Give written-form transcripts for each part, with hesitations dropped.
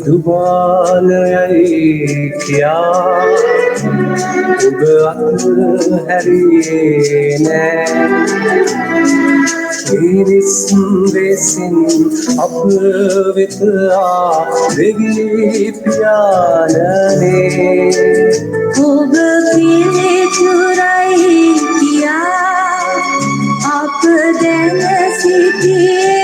දුබාලයයි කියා ඔබ අත්හැරියේ නෑ මිරිස් වෙසින් අප වෙත ආවෙවි පියාණනේ ඔබ පිළිතුරයි කියා අප දැන සිටියේ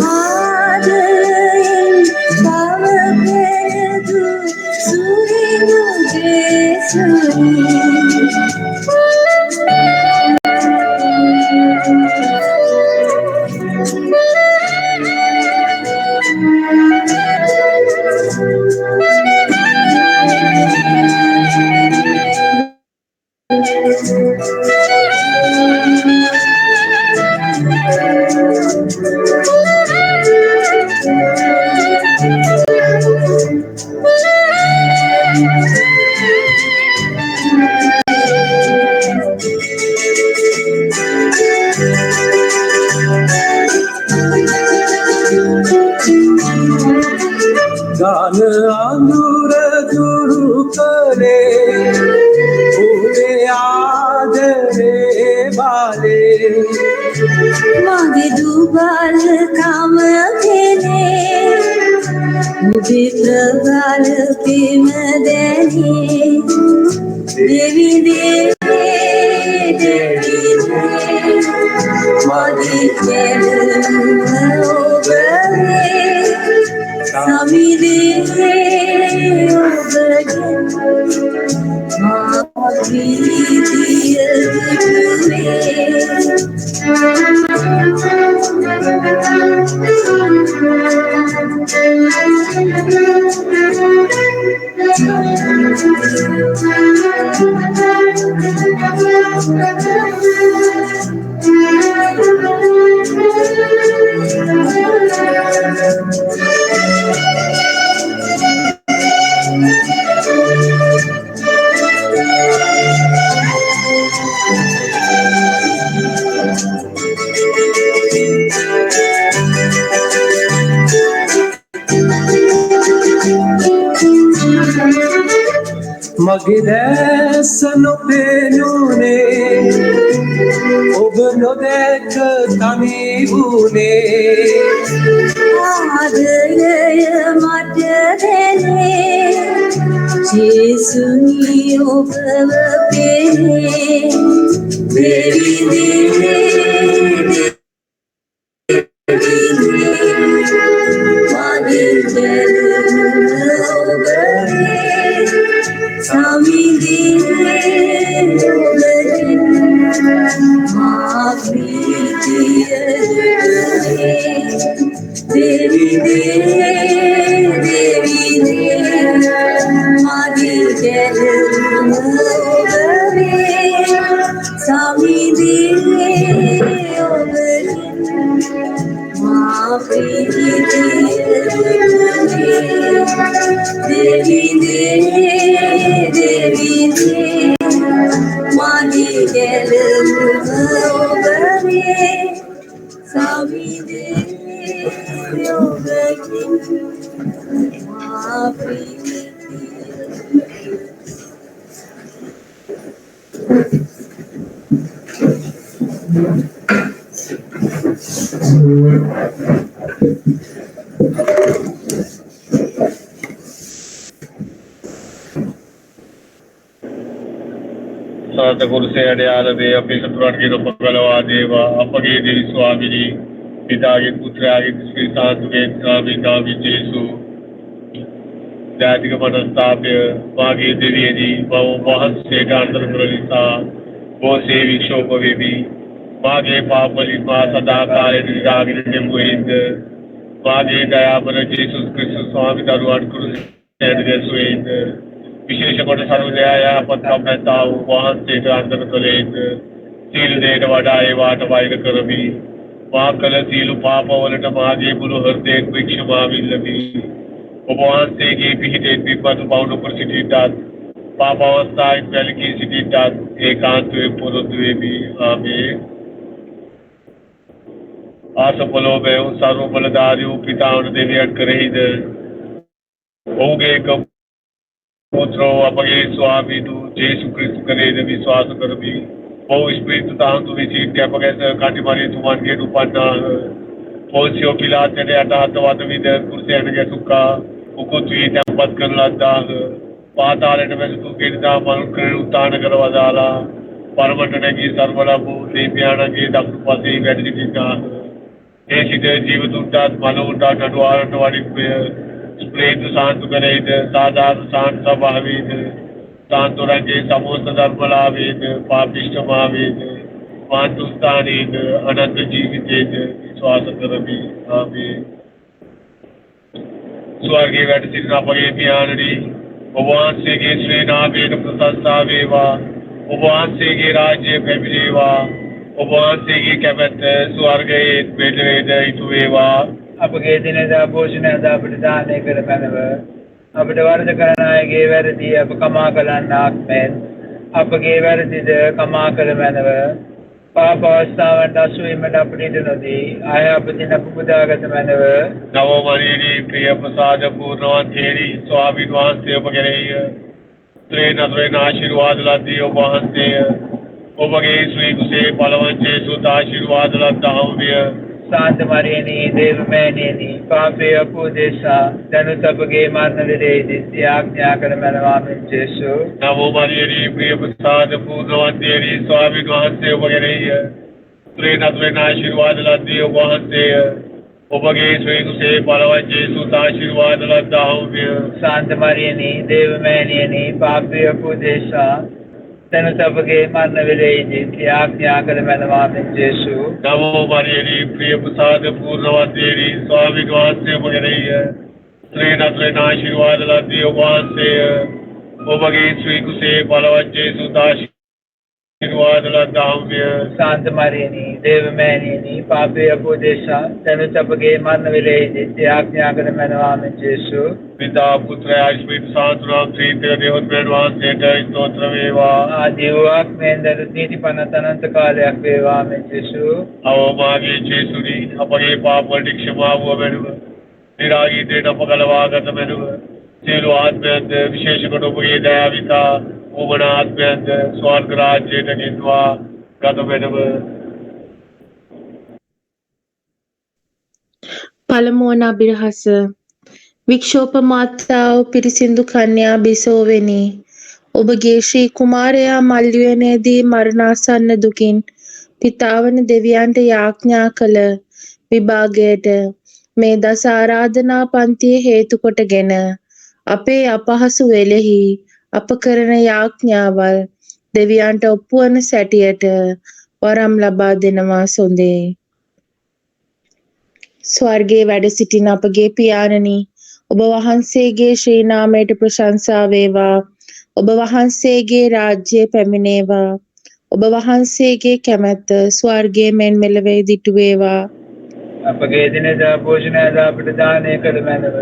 ආදරයෙන් බව පෙරදු සුරිනු දේශුනි ගාන අඳුර දුරු කළේ ඔබේ ආදරේ බාලේ මගේ දුබල කම කෙනේ ඔබේ ප්‍රබල පෙම දැනේ දෙවි දේවේ දෙවි දේ මගේ කෙරෙම ඔබේ සමිදේ ඔබගෙන් මා ප්‍රීතිය මගේ දැස නොපෙනුනේ ඔබ නොදැක තනි වුනේ ආදරය මට දෙනේ ජේසුනි ඔබව පෙනේ දෙවි දේවේ මගේ කෙරෙම ඔබේ සමිදේ ඔබගෙන් මා ප්‍රීතිය දෙවි දේ මගේ කෙරෙම ඔබේ සමිදේ ඔබගෙන් මා ප්‍රීතිය දෙවි දේ මගේ කෙරෙම ඔබේ සමිදේ ඔබගෙන් මා ප්‍රීතිය සත්කුරුසේ අඩයාලවේ අපේ සතුරන්ගේ රොපකලවා දේවා අපගේ දෙවි ස්වාමිනී පිතාගේ පුත්‍රයාගේ ශ්‍රීසාන්තුගේ ස්වාමීන් ජේසු ජාතික මනස්ථාපය වාගේ දෙවියනි බව වහන්සේට අන්තර කරලිසා බෝසේ වික්ෂෝප වෙවි වාගේ පාපවලින් මා සදාකාලයට නිරාගෙන දෙමුවේද වාගේ දයාබර ජේසුස් ක්‍රිස්තුස් ස්වාමි දරුවන් කුරුසයට ගැසුවේද විශේෂ කොට සර්වදයා යහපත් කම්මැත්තා වූ වහන්සේට අන්තර කළේද සීල දේට වඩා ඒවාට වෛර කරමි මා කළ සීලු පාපවලට මාගේ මුළු හෘදයෙන් වික්ෂමා විල්ලමි ඔබ වහන්සේගේ පිහිටෙන් විපතු බවුණු කර සිටින්නත් පාප අවස්ථාවෙන් වැළකී සිටින්නත් ඒකාන්තයෙන් පොරොන්දු වෙමි ආමේන් ආසපලෝභය සර්ව බලධාරී වූ පිතාවන දෙවියන් කෙරෙහිද ඔහුගේ එක පුත්‍රෝ අපගේ ස්වාමීන් ජේසු ක්‍රිස්තු කෙරෙහිද විශ්වාස කරමි. ඔහු ස්පීරිතු තාන්තු විසිට අපගේ කටිමරි තුමන්ගේ උපන්නාහ. පොන්සියෝ පිලාතයට යටහත් වද විද කුරුසයන්ගේ සුක්කා උකුත් වී තැන්පත් කරන ලද්දාහ. පාතාලයට වැසූ ගෙඩිදා මල් කර උත්තාන කර වදාලා පරමට නැගී සර්ව ලැබූ දේවයාණන්ගේ දකුණු පසේ වැඩ සිටිනාහ. ඒ සිට ජීවතුන්ටත් මනෝන්ටත් අඩුවාරට වඩික්වය ස්ප්‍රේතු සාන්තු කරෙහිද සාධාරණ සාන්ත සභාවේද සාන්තුරන්ගේ සමෝස්ත ධර්මලාවේද පාපිෂ්ඨමාවේද මාතුස්ථානේද අනන්ත ජීවිතේද විශ්වාස කරමි. ආමේන්. ස්වර්ගයේ වැඩ සිටින අපගේ පියාණනි ඔබ වහන්සේගේ ශ්‍රී නාමයට ප්‍රශංසා වේවා. ඔබ වහන්සේගේ රාජ්‍ය පැමිණේවා. ඔබ වහන්සේගේ කැමැත්ත ස්වර්ගයේ පිළිවෙද ඉටු වේවා. අපගේ දිනදා භෝජනය අද අපට දානය කර මැනව. අපට වරද කරන අයගේ වැරදි අප කමා කළන්නාක් මෙන් අපගේ වැරදිද කමා කළ මැනව. පාප අවස්ථාවට අසුවීමට අපට ඉඩ නොදී අය අප දින පුබුදාගත මැනව. නවමරියනී ප්‍රිය ප්‍රසාද පූර්ණවන්තේනි ස්වාමීන් වහන්සේ ඔබ කෙරෙහිය ශ්‍රේ නතරෙන් ආශිර්වාද ලද්දී ඔබ වහන්සේය. ඔබගේ ශ්‍රී කුසේ බලවන්තේ සුත ආශිර්වාද ලද්දාහුමිය. शांत मरियनी देव मैनियनी पापे अपूदेशा धनुष अपगे मरण विरेदित्य आज्ञा कर मनवामिन जेसु. नमो मरियनी प्रिय प्रसाद पूर्णवंतेरी स्वामी वහන්සේ ඔබ කෙරෙහිය ශ්‍රී නතරෙන් ආශිර්වාද ලද්දී ඔබ වහන්සේය. ඔබගේ ශ්‍රී කුසේ බලවත් ජේසුස් ආශිර්වාද ලද්දාහුමිය. शांत मरियनी देव मैनियनी पापे अपूदेशा धनुष अपगे मरण विरेदित्य आज्ञा कर मनवामिन जेसु. नमो मरियनी प्रिय प्रसाद पूर्णवंतेरी स्वामी वහන්සේ ඔබ කෙරෙහිය ශ්‍රී නතරෙන් ආශිර්වාද ලද්දී ඔබ වහන්සේය. ඔබගේ ශ්‍රී කුසේ බලවත් ජේසුස් ආශිර්වාද ලද්දාහුමිය. शांत मरियनी देव मैनियनी पापे अपूदेशा धनुष अपगे मरण विरेदित्य आज्ञा कर मनवामिन जेसु. पिता पुत्र स्पिरित शांतनाम श्रीते देवत्वेन वහන්සේට ස්තෝත්‍ර වේවා. ආදී වූ ආත්මෙන්ද නීති පනත අනන්ත කාලයක් වේවා මෙන් ජේසු. අවමාගේ ජේසුනි අපගේ පාප වලට ක්ෂමා වූ බැලුව. නිරාගීතේට අප ගලවාගත බැලුව. සියලු ආත්මයන්ද විශේෂ කොට ඔබගේ දයාවිතා ඕමන ආත්මයන්ද ස්වර්ග රාජ්‍යයට ගෙන්වා ගත බැලුව. පළමුවන අභිරහස වික්ෂෝපමාතාව පිරිසිදු කන්‍යා බිසෝවෙනි. ඔබගේ ශ්‍රී කුමාරයා මල්යුවනේදී මරණාසන්න දුකින් පිතාවන දෙවියන්ට යාඥා කළ විභාගයට මේ දස ආරාධනා පන්තිය හේතු කොටගෙන අපේ අපහසු වෙලෙහි අප කරන යාඥාවල් දෙවියන්ට ඔප්පුවන සැටියට වරම් ලබා දෙනවා සොඳේ. ස්වර්ගයේ වැඩ සිටින අපගේ පියාණනි ඔබ වහන්සේගේ ශ්‍රී නාමයට ප්‍රශංසා වේවා. ඔබ වහන්සේගේ රාජ්‍ය පැමිණේවා. ඔබ වහන්සේගේ කැමැත්ත ස්වර්ගයේ මෙන් මෙලොවේ දිටු වේවා. අපගේ දිනදා භෝජනය අද අපට දානය කළ මැනව.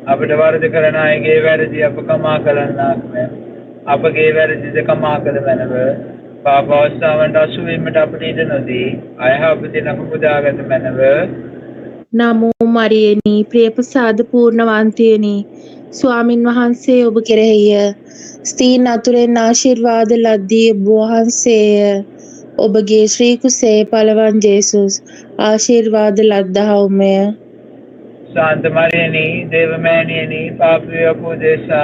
අපට වරද කරන අයගේ වැරදි අප කමා කළන්නාක් මෙන් අපගේ වැරදිද කමා කළ මැනව. පාප අවස්ථාවට අසුවීමට අපට ඉඩ නොදී අය අප දින පුබුදාගත මැනව. නමෝ මරියනි ප්‍රිය ප්‍රසාද පූර්ණවන්තියනි ස්වාමින් වහන්සේ ඔබ කෙරෙහිය ස්ත්‍රීන් අතුරෙන් ආශිර්වාද ලද්දී ඔබ වහන්සේය. ඔබගේ ශ්‍රී කුසේ පළවන් ජේසුස් ආශිර්වාද ලද්දාහුමය. शांत मरियनी देव मैनियनी पापे अपूदेशा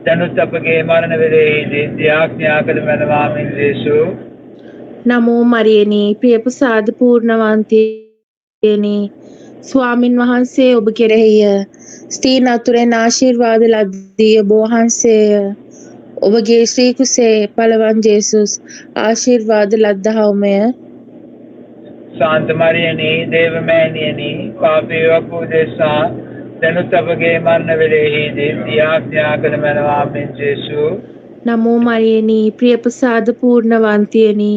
धनुष अपगे मरण विरेदित्य आज्ञा कर मनवामिन जेसु. නමෝ මරියනි ප්‍රිය ප්‍රසාද පූර්ණවන්තියනි ස්වාමින් වහන්සේ ඔබ කෙරෙහිය ස්ත්‍රීන් අතුරෙන් ආශිර්වාද ලද්දී ඔබ වහන්සේය. ඔබගේ ශ්‍රී කුසේ පළවන් ජේසුස් ආශිර්වාද ලද්දාහුමය. शांत मरियनी देव मैनियनी पापे अपूदेशा धनुष अपगे मरण विरेदित्य आज्ञा कर मनवामिन जेसु. නමෝ මරියනි ප්‍රිය ප්‍රසාද පූර්ණවන්තියනි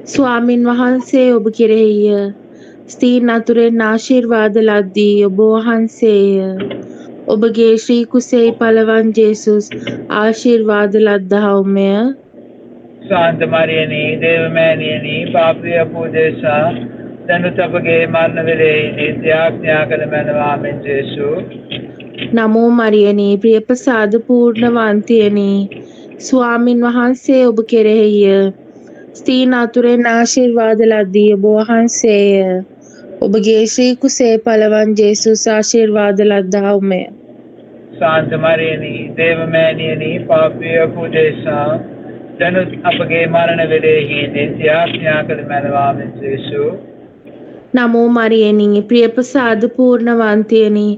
ස්වාමින් වහන්සේ ඔබ කෙරෙහිය ස්ත්‍රීන් අතුරෙන් ආශිර්වාද ලද්දී ඔබ වහන්සේය. ඔබගේ ශ්‍රී කුසේ පළවන් ජේසුස් ආශිර්වාද ලද්දාහුමය. शांत मरियनी देव मैनियनी पापे अपूदेशा දැනුත් අපගේ මරණ වේලෙහිදී ත්‍යාඥා කළ මැනවා මෙන් ජේසු නමෝ මරියනි ප්‍රියප්‍රසාද පූර්ණවන්තියනි ස්වාමින් වහන්සේ ඔබ කෙරෙහිය ස්ත්‍රීන් අතුරෙන් ආශිර්වාද ලද්දී ඔබ වහන්සේය ඔබගේ ශ්‍රී කුසේ පලවන් ජේසුස් ආශිර්වාද ලද්දාහුමය शांत मरियनी देव मैनियनी पापी पूजेशा දැනුත් අපගේ මරණ වේලෙහිදී ත්‍යාඥා කළ මැනවා මෙන් ජේසු නමෝ මරියනි ප්‍රියප්‍රසාද පූර්ණවන්තියනි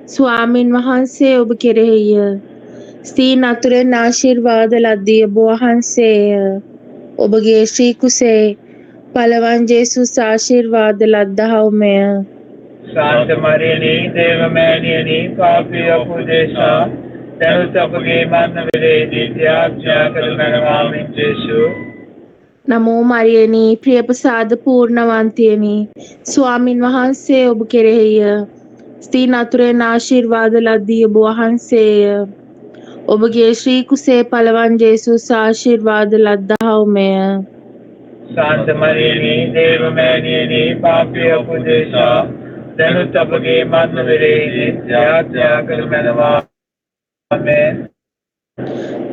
ස්වාමින් වහන්සේ ඔබ කෙරෙහිය ස්ත්‍රීන් අතුරෙන් ආශිර්වාද ලද්දී ඔබ වහන්සේය ඔබගේ ශ්‍රී කුසේ පලවන් ජේසුස් ආශිර්වාද ලද්දාහුමය शांत मरियनी देव मैनियनी पापी पूजेशा දැනුත් අපගේ මරණ වේලෙහිදී ත්‍යාඥා කළ මැනවා මෙන් ජේසු නමෝ මරියනි ප්‍රියප්‍රසාද පූර්ණවන්තියනි ස්වාමින් වහන්සේ ඔබ කෙරෙහිය ස්ත්‍රීන් අතුරෙන් ආශිර්වාද ලද්දී ඔබ වහන්සේය ඔබගේ ශ්‍රී කුසේ පලවන් ජේසුස් ආශිර්වාද ලද්දාහුමය शांत मरियनी देव मैनियनी पापी पूजेशा දැනුත් අපගේ මරණ වේලෙහිදී ත්‍යාඥා කළ මැනවා මෙන්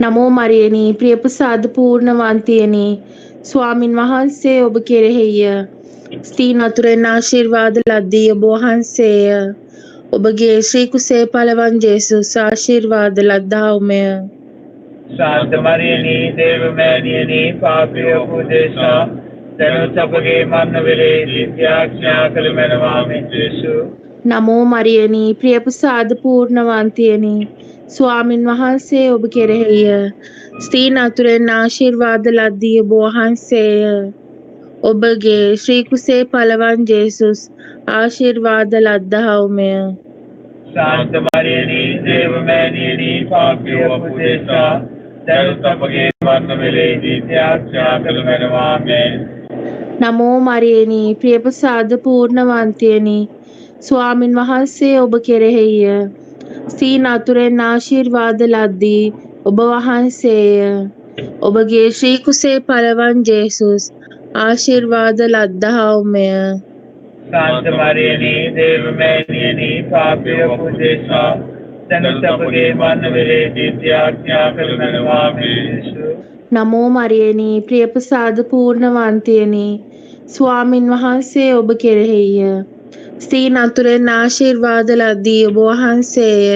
නමෝ මරියනි ප්‍රියප්‍රසාද පූර්ණවන්තියනි ස්වාමින් වහන්සේ ඔබ කෙරෙහිය ස්ත්‍රීන් අතුරෙන් ආශිර්වාද ලද්දී ඔබ වහන්සේය ඔබගේ ශ්‍රී කුසේ පලවන් ජේසුස් ආශිර්වාද ලද්දාහුමය शांत मरियनी देव मैनियनी पापी पूजेशा දැනුත් අපගේ මරණ වේලෙහිදී ත්‍යාඥා කළ මැනවා මෙන් ජේසු නමෝ මරියනි ප්‍රියප්‍රසාද පූර්ණවන්තියනි ස්වාමින් වහන්සේ ඔබ කෙරෙහිය ස්ත්‍රීන් අතුරෙන් ආශිර්වාද ලද්දී ඔබ වහන්සේය ඔබගේ ශ්‍රී කුසේ පලවන් ජේසුස් ආශිර්වාද ලද්දාහුමය शांत मरियनी देव मैनियनी पापी पूजेशा දැනුත් අපගේ මරණ වේලෙහිදී ත්‍යාඥා කළ මැනවා මෙන් නමෝ මරියනි ප්‍රියප්‍රසාද පූර්ණවන්තියනි ස්වාමින් වහන්සේ ඔබ කෙරෙහිය ස්ත්‍රීන් අතුරෙන් ආශිර්වාද ලද්දී ඔබ වහන්සේය ඔබගේ ශ්‍රී කුසේ පලවන් ජේසුස් ආශිර්වාද ලද්දාහුමය शांत मरियनी देव मैनियनी पापी पूजेशा දැනුත් අපගේ මරණ වේලෙහිදී ත්‍යාඥා කළ මැනවා මෙන් ජේසු නමෝ මරියනි ප්‍රියප්‍රසාද පූර්ණවන්තියනි ස්වාමින් වහන්සේ ඔබ කෙරෙහිය ස්ත්‍රීන් අතුරෙන් ආශිර්වාද ලද්දී ඔබ වහන්සේය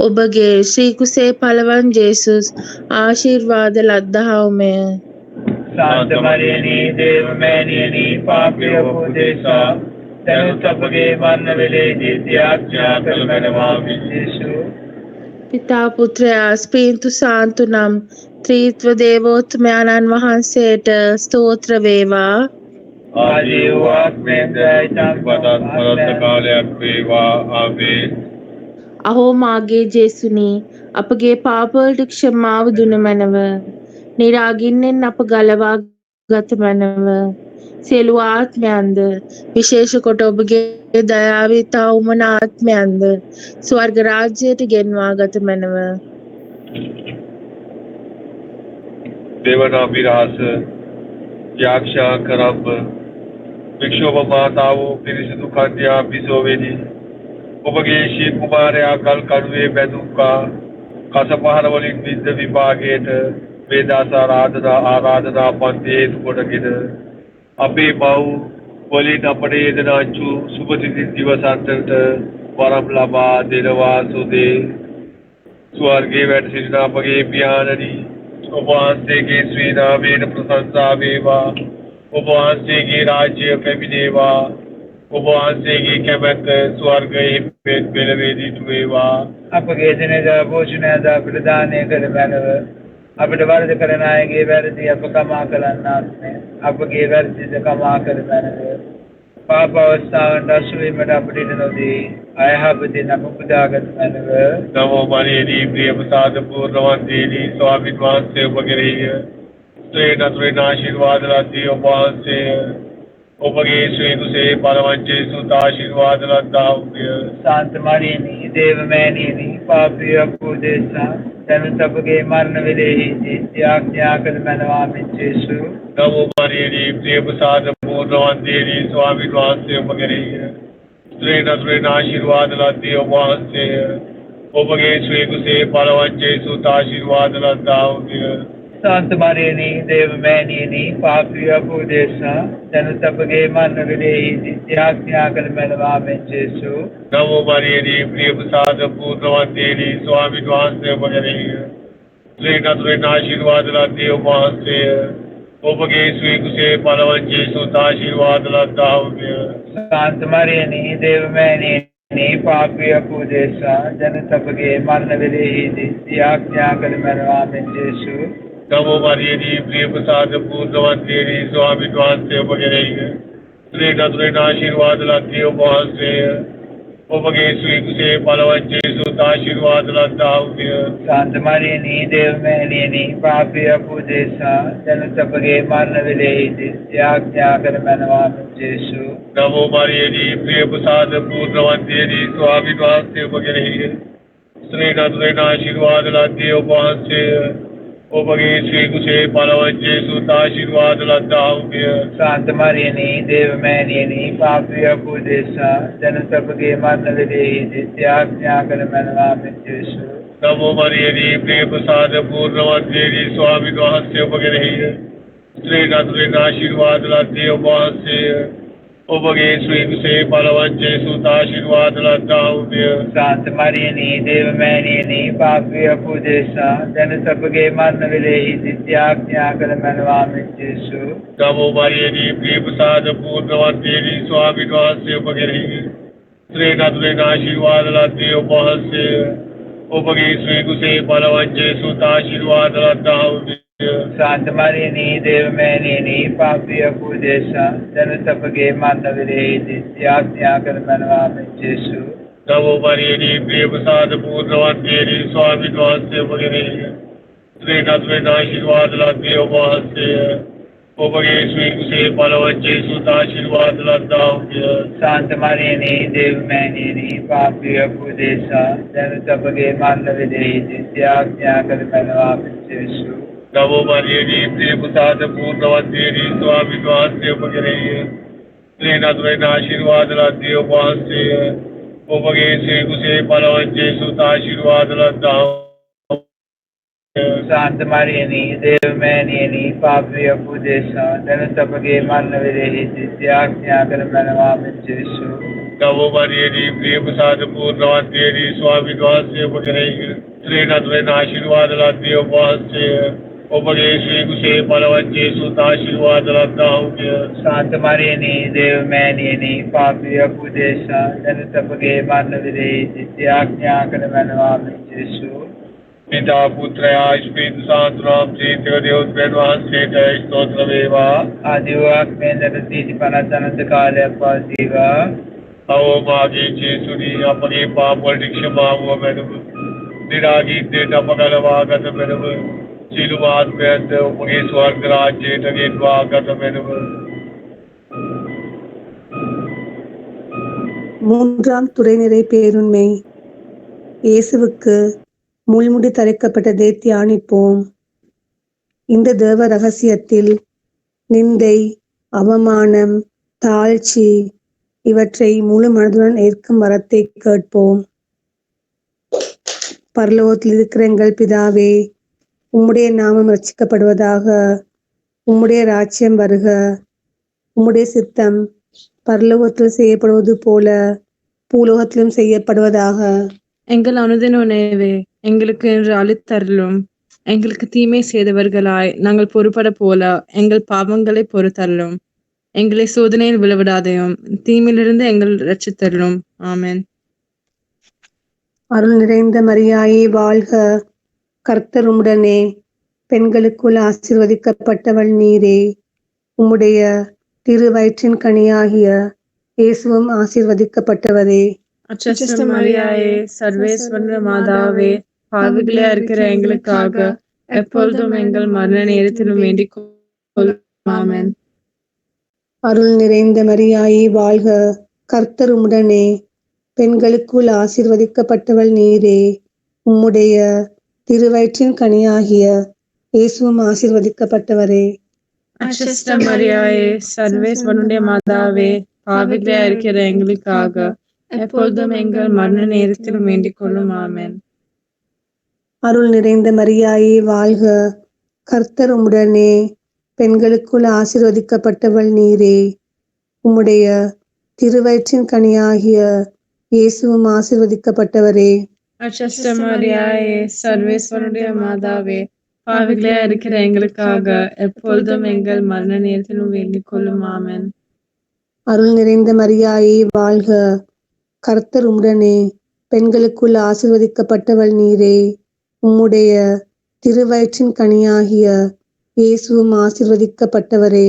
ඔබගේ ශ්‍රී කුසේ පලවන් ජේසුස් ආශිර්වාද ලද්දාහුමය शांत मरियनी देव मैनियनी पापी पूजेशा දැනුත් අපගේ මරණ වේලෙහිදී ත්‍යාඥා කළ මැනවා මෙන් ජේසු පිතා පුත්‍රයා ස්පීන්තු සාන්තු නම් ත්‍රිත්ව දේවෝත්තමයන්න් වහන්සේට ස්තෝත්‍ර වේවා ආදී වාක්මෙන් දයිතම් වදත් කාලයක් වේවා ආමේන් අහෝ මාගේ ජේසුනි අපගේ පාපවලට ක්ෂමාව දුන මැනව නිරාගින්නෙන් අප ගලවා ගත මැනව සියලු ආත්මයන්ද විශේෂ කොට ඔබගේ දයාවේ තවුමන ආත්මයන්ද ස්වර්ග රාජ්‍යයට ගෙන්වා ගත මැනව දේවනාභිරහස යාක්ෂා කරම්බ වික්ෂෝභ මාතාවෝ පිරිසිදු කන්‍යා බිසෝවේදී ඔබගේ ශ්‍රී කුමාරයා කල් කඩුවේ බැඳුම්කා කසපහර වලින් විද්ද විභාගයට වේදාස ආරාධනා පන්ති හේතු කොටගෙන අපේ මව් වලින් අපට යෙදෙන අංචු සුභතිථි දිවසන්තට වරම් ලබා දෙනවා සුදේ ස්වර්ගයේ වැඩ සිටින අපගේ පියාණනි ඔබ වහන්සේගේ ශ්‍රී නාමයෙන් ප්‍රශංසා වේවා ඔබ වහන්සේගේ රාජ්‍ය පැමිණේවා ඔබ වහන්සේගේ කැමැත්ත ස්වර්ගයේ පෙළවේදිත වේවා අපගේ දිනදා භෝජනය අද අපට දානය කළ මැනව අපට වරද කරන අයගේ වැරදි අප කමා කරන්නාක් මෙන් අපගේ වැරදිද කමා කළ මැනව පාප අවස්ථාවට අසු වීමට අපට ඉඩ නොදී අයහපතින් අප පුදාගත් මැනව නමෝ මරියනි ප්‍රියප්‍රසාද පූර්ණවන්තිනි ස්වාමීන් වහන්සේ ඔබ කෙරෙහිය ස්ත්‍රීන් අතුරෙන් ආශිර්වාද ලද්දී ඔබ වහන්සේය ඔබගේ ශ්‍රී කුසේ පලවන් ජේසුස් ආශිර්වාද ලද්දාහුමය शांत मरियनी देव मैनियनी पापी पूजेशा तनु सबके मरण विदेही त्याग कर मनवा में यीशु नमो मरिये प्रिय प्रसाद पूर्णवान देवी स्वामी वास्ते मगरीय स्त्रीन आशीर्वाद लाती वास्ते उपगे स्वीकु से परवंचे सुत आशीर्वाद लाता संत मरियनी देव मैनी पापी अपुदेशा तनु सबके मरण विदेही त्याग कर मनवा में यीशु नमो मरिये प्रिय प्रसाद पूर्णवान देवी स्वामी वास्ते मगरीय स्त्रीन आशीर्वाद लाती वास्ते उपगे स्वीकु से परवंचे सुत आशीर्वाद लाता संत मरियनी देव मैनी पापी अपुदेशा जन सबके मरण विदेही त्याग कर मनवा में यीशु नमो मरिये प्रिय प्रसाद पूर्णवान देवी स्वामी वास्ते मगरीय स्त्रीन आशीर्वाद लाती वास्ते उपगे स्वीकु से परवंचे सुत आशीर्वाद लाता संत मरियनी देव मैनी पापी अपुदेशा जन सबके मरण विदेही त्याग कर मनवा में यीशु नमो मरिये प्रिय प्रसाद पूर्णवान देवी स्वामी वास्ते मगरीय स्त्रीन आशीर्वाद लाती वास्ते उपगे स्वीकु से परवंचे सुत आशीर्वाद लाता संत मरियनी देव मैनी पापी अपुदेशा जन सबके मरण विदेही त्याग कर मनवा में यीशु नमो मरिये प्रिय प्रसाद पूर्णवान देवी स्वामी वास्ते मगरीय स्त्रीन आशीर्वाद लाती वास्ते उपगे स्वीकु से परवंचे सुत आशीर्वाद लाता संत मरियनी देव मैनी पापी अपुदेशा जन सबके मरण विदेही त्याग कर मनवा में यीशु नमो मरिये प्रिय प्रसाद पूर्णवान देवी स्वामी वास्ते मगरीय स्त्रीन आशीर्वाद लाती वास्ते उपगे स्वीकु से परवंचे सुत आशीर्वाद लाता संत मरियनी देव मैनी पापी अपुदेशा जन सबके मरण विदेही त्याग कर मनवा में यीशु नमो मरिये प्रिय प्रसाद पूर्णवान देवी स्वामी वास्ते मगरीय स्त्रीन आशीर्वाद लाती वास्ते उपगे स्वीकु से परवंचे सुत आशीर्वाद लाता संत मरियनी देव मैनी पापी अपुदेशा जन सबके मरण विदेही त्याग कर मनवा में यीशु नमो मरिये प्रिय प्रसाद पूर्णवान देवी स्वामी वास्ते मगरीय स्त्रीन आशीर्वाद लाती वास्ते उपगे स्वीकु से परवंचे सुत आशीर्वाद लाता संत मरियनी देव मैनी पापी अपुदेशा जन सबके मरण विदेही त्याग कर मनवा में यीशु नमो मरिये प्रिय प्रसाद पूर्णवान देवी स्वामी वास्ते मगरीय स्त्रीन आशीर्वाद लाती वास्ते उपगे स्वीकु से परवंचे सुत आशीर्वाद लाता संत मरियनी देव मैनी पापी अपुदेशा जन सबके मरण विदेही त्याग कर मनवा में यीशु पिता पुत्र स्पित शांत राम चैत्य देववास्ते स्तोत्र वेवा आदिवाक में नरतीपना अनंत काल पासीवा अवो मागे चेसुनी अपने पाप क्षमा हुआ मैडम निरागी डेटा पगलवागत मैडम सिलुवाद में उपगे स्वर्ग राज्य टगेवागत मैडम மூன்றாம் துறைநிறை பேருண்மை இயேசுவுக்கு முள்முடி தரிக்கப்பட்டதை தியானிப்போம். இந்த தேவ ரகசியத்தில் நிந்தை, அவமானம், தாழ்ச்சி இவற்றை முழு மனதுடன் ஏற்கும் வரத்தை கேட்போம். பரலோகத்தில் இருக்கிற எங்கள் பிதாவே, உம்முடைய நாமம் ரட்சிக்கப்படுவதாக. உம்முடைய ராஜ்யம் வருக. உம்முடைய சித்தம் பரலோகத்தில் செய்யப்படுவது போல பூலோகத்திலும் செய்யப்படுவதாக. எங்கள் அனுதின உணவை எங்களுக்கு என்று அளித்தருளும். எங்களுக்கு தீமை செய்தவர்களாய் நாங்கள் பொறுப்பட போல எங்கள் பாவங்களை பொறுத்தருளும். எங்களை சோதனையில் விழவிடாதையும் தீமையிலிருந்து எங்கள் ரட்சித்தருளும். ஆமென். அருள் நிறைந்த மரியாயே வாழ்க, கர்த்தர் உம்முடனே, பெண்களுக்குள் ஆசீர்வதிக்கப்பட்டவள் நீரே. உம்முடைய திரு வயிற்றின் கனியாகிய இயேசுவும் ஆசீர்வதிக்கப்பட்டவரே. அச்சஸ்ட மரியாயே, சர்வேஸ்வர மாதாவே, பாவிகளா இருக்கிற எங்களுக்காக எப்பொழுதும் எங்கள் மரண நேரத்திலும் வேண்டிக் கொள்ளும். ஆமென். அருள் நிறைந்த மரியாயே வாழ்க, கர்த்தர் உம்முடனே, பெண்களுக்குள் ஆசீர்வதிக்கப்பட்டவள் நீரே. உம்முடைய திருவயிற்றின் கனியாகிய இயேசுவும் ஆசீர்வதிக்கப்பட்டவரே. அச்சஸ்ட மரியாயே, சர்வேஸ்வரனுடைய மாதாவே, பாவிகளா இருக்கிற எங்களுக்காக எப்பொழுதும் எங்கள் மரண நேரத்திலும் வேண்டிக் கொள்ளும். ஆமென். அருள் நிறைந்த மரியாயே வாழ்க, கர்த்தர் உம்முடனே, பெண்களுக்குள் ஆசீர்வதிக்கப்பட்டவள் நீரே. உம்முடைய திருவயிற்றின் கனியாகிய இயேசுவும் ஆசீர்வதிக்கப்பட்டவரே. அச்சஸ்ட மரியாயே, சர்வேஸ்வரனுடைய மாதாவே, பாவிகளா இருக்கிற எங்களுக்காக எப்பொழுதும் எங்கள் மரண நேரத்திலும் வேண்டிக் கொள்ளும். ஆமென். அருள் நிறைந்த மரியாயே வாழ்க, கர்த்தர் உம்முடனே, பெண்களுக்குள் ஆசீர்வதிக்கப்பட்டவள் நீரே. உம்முடைய திருவயிற்றின் கனியாகிய இயேசுவும் ஆசீர்வதிக்கப்பட்டவரே.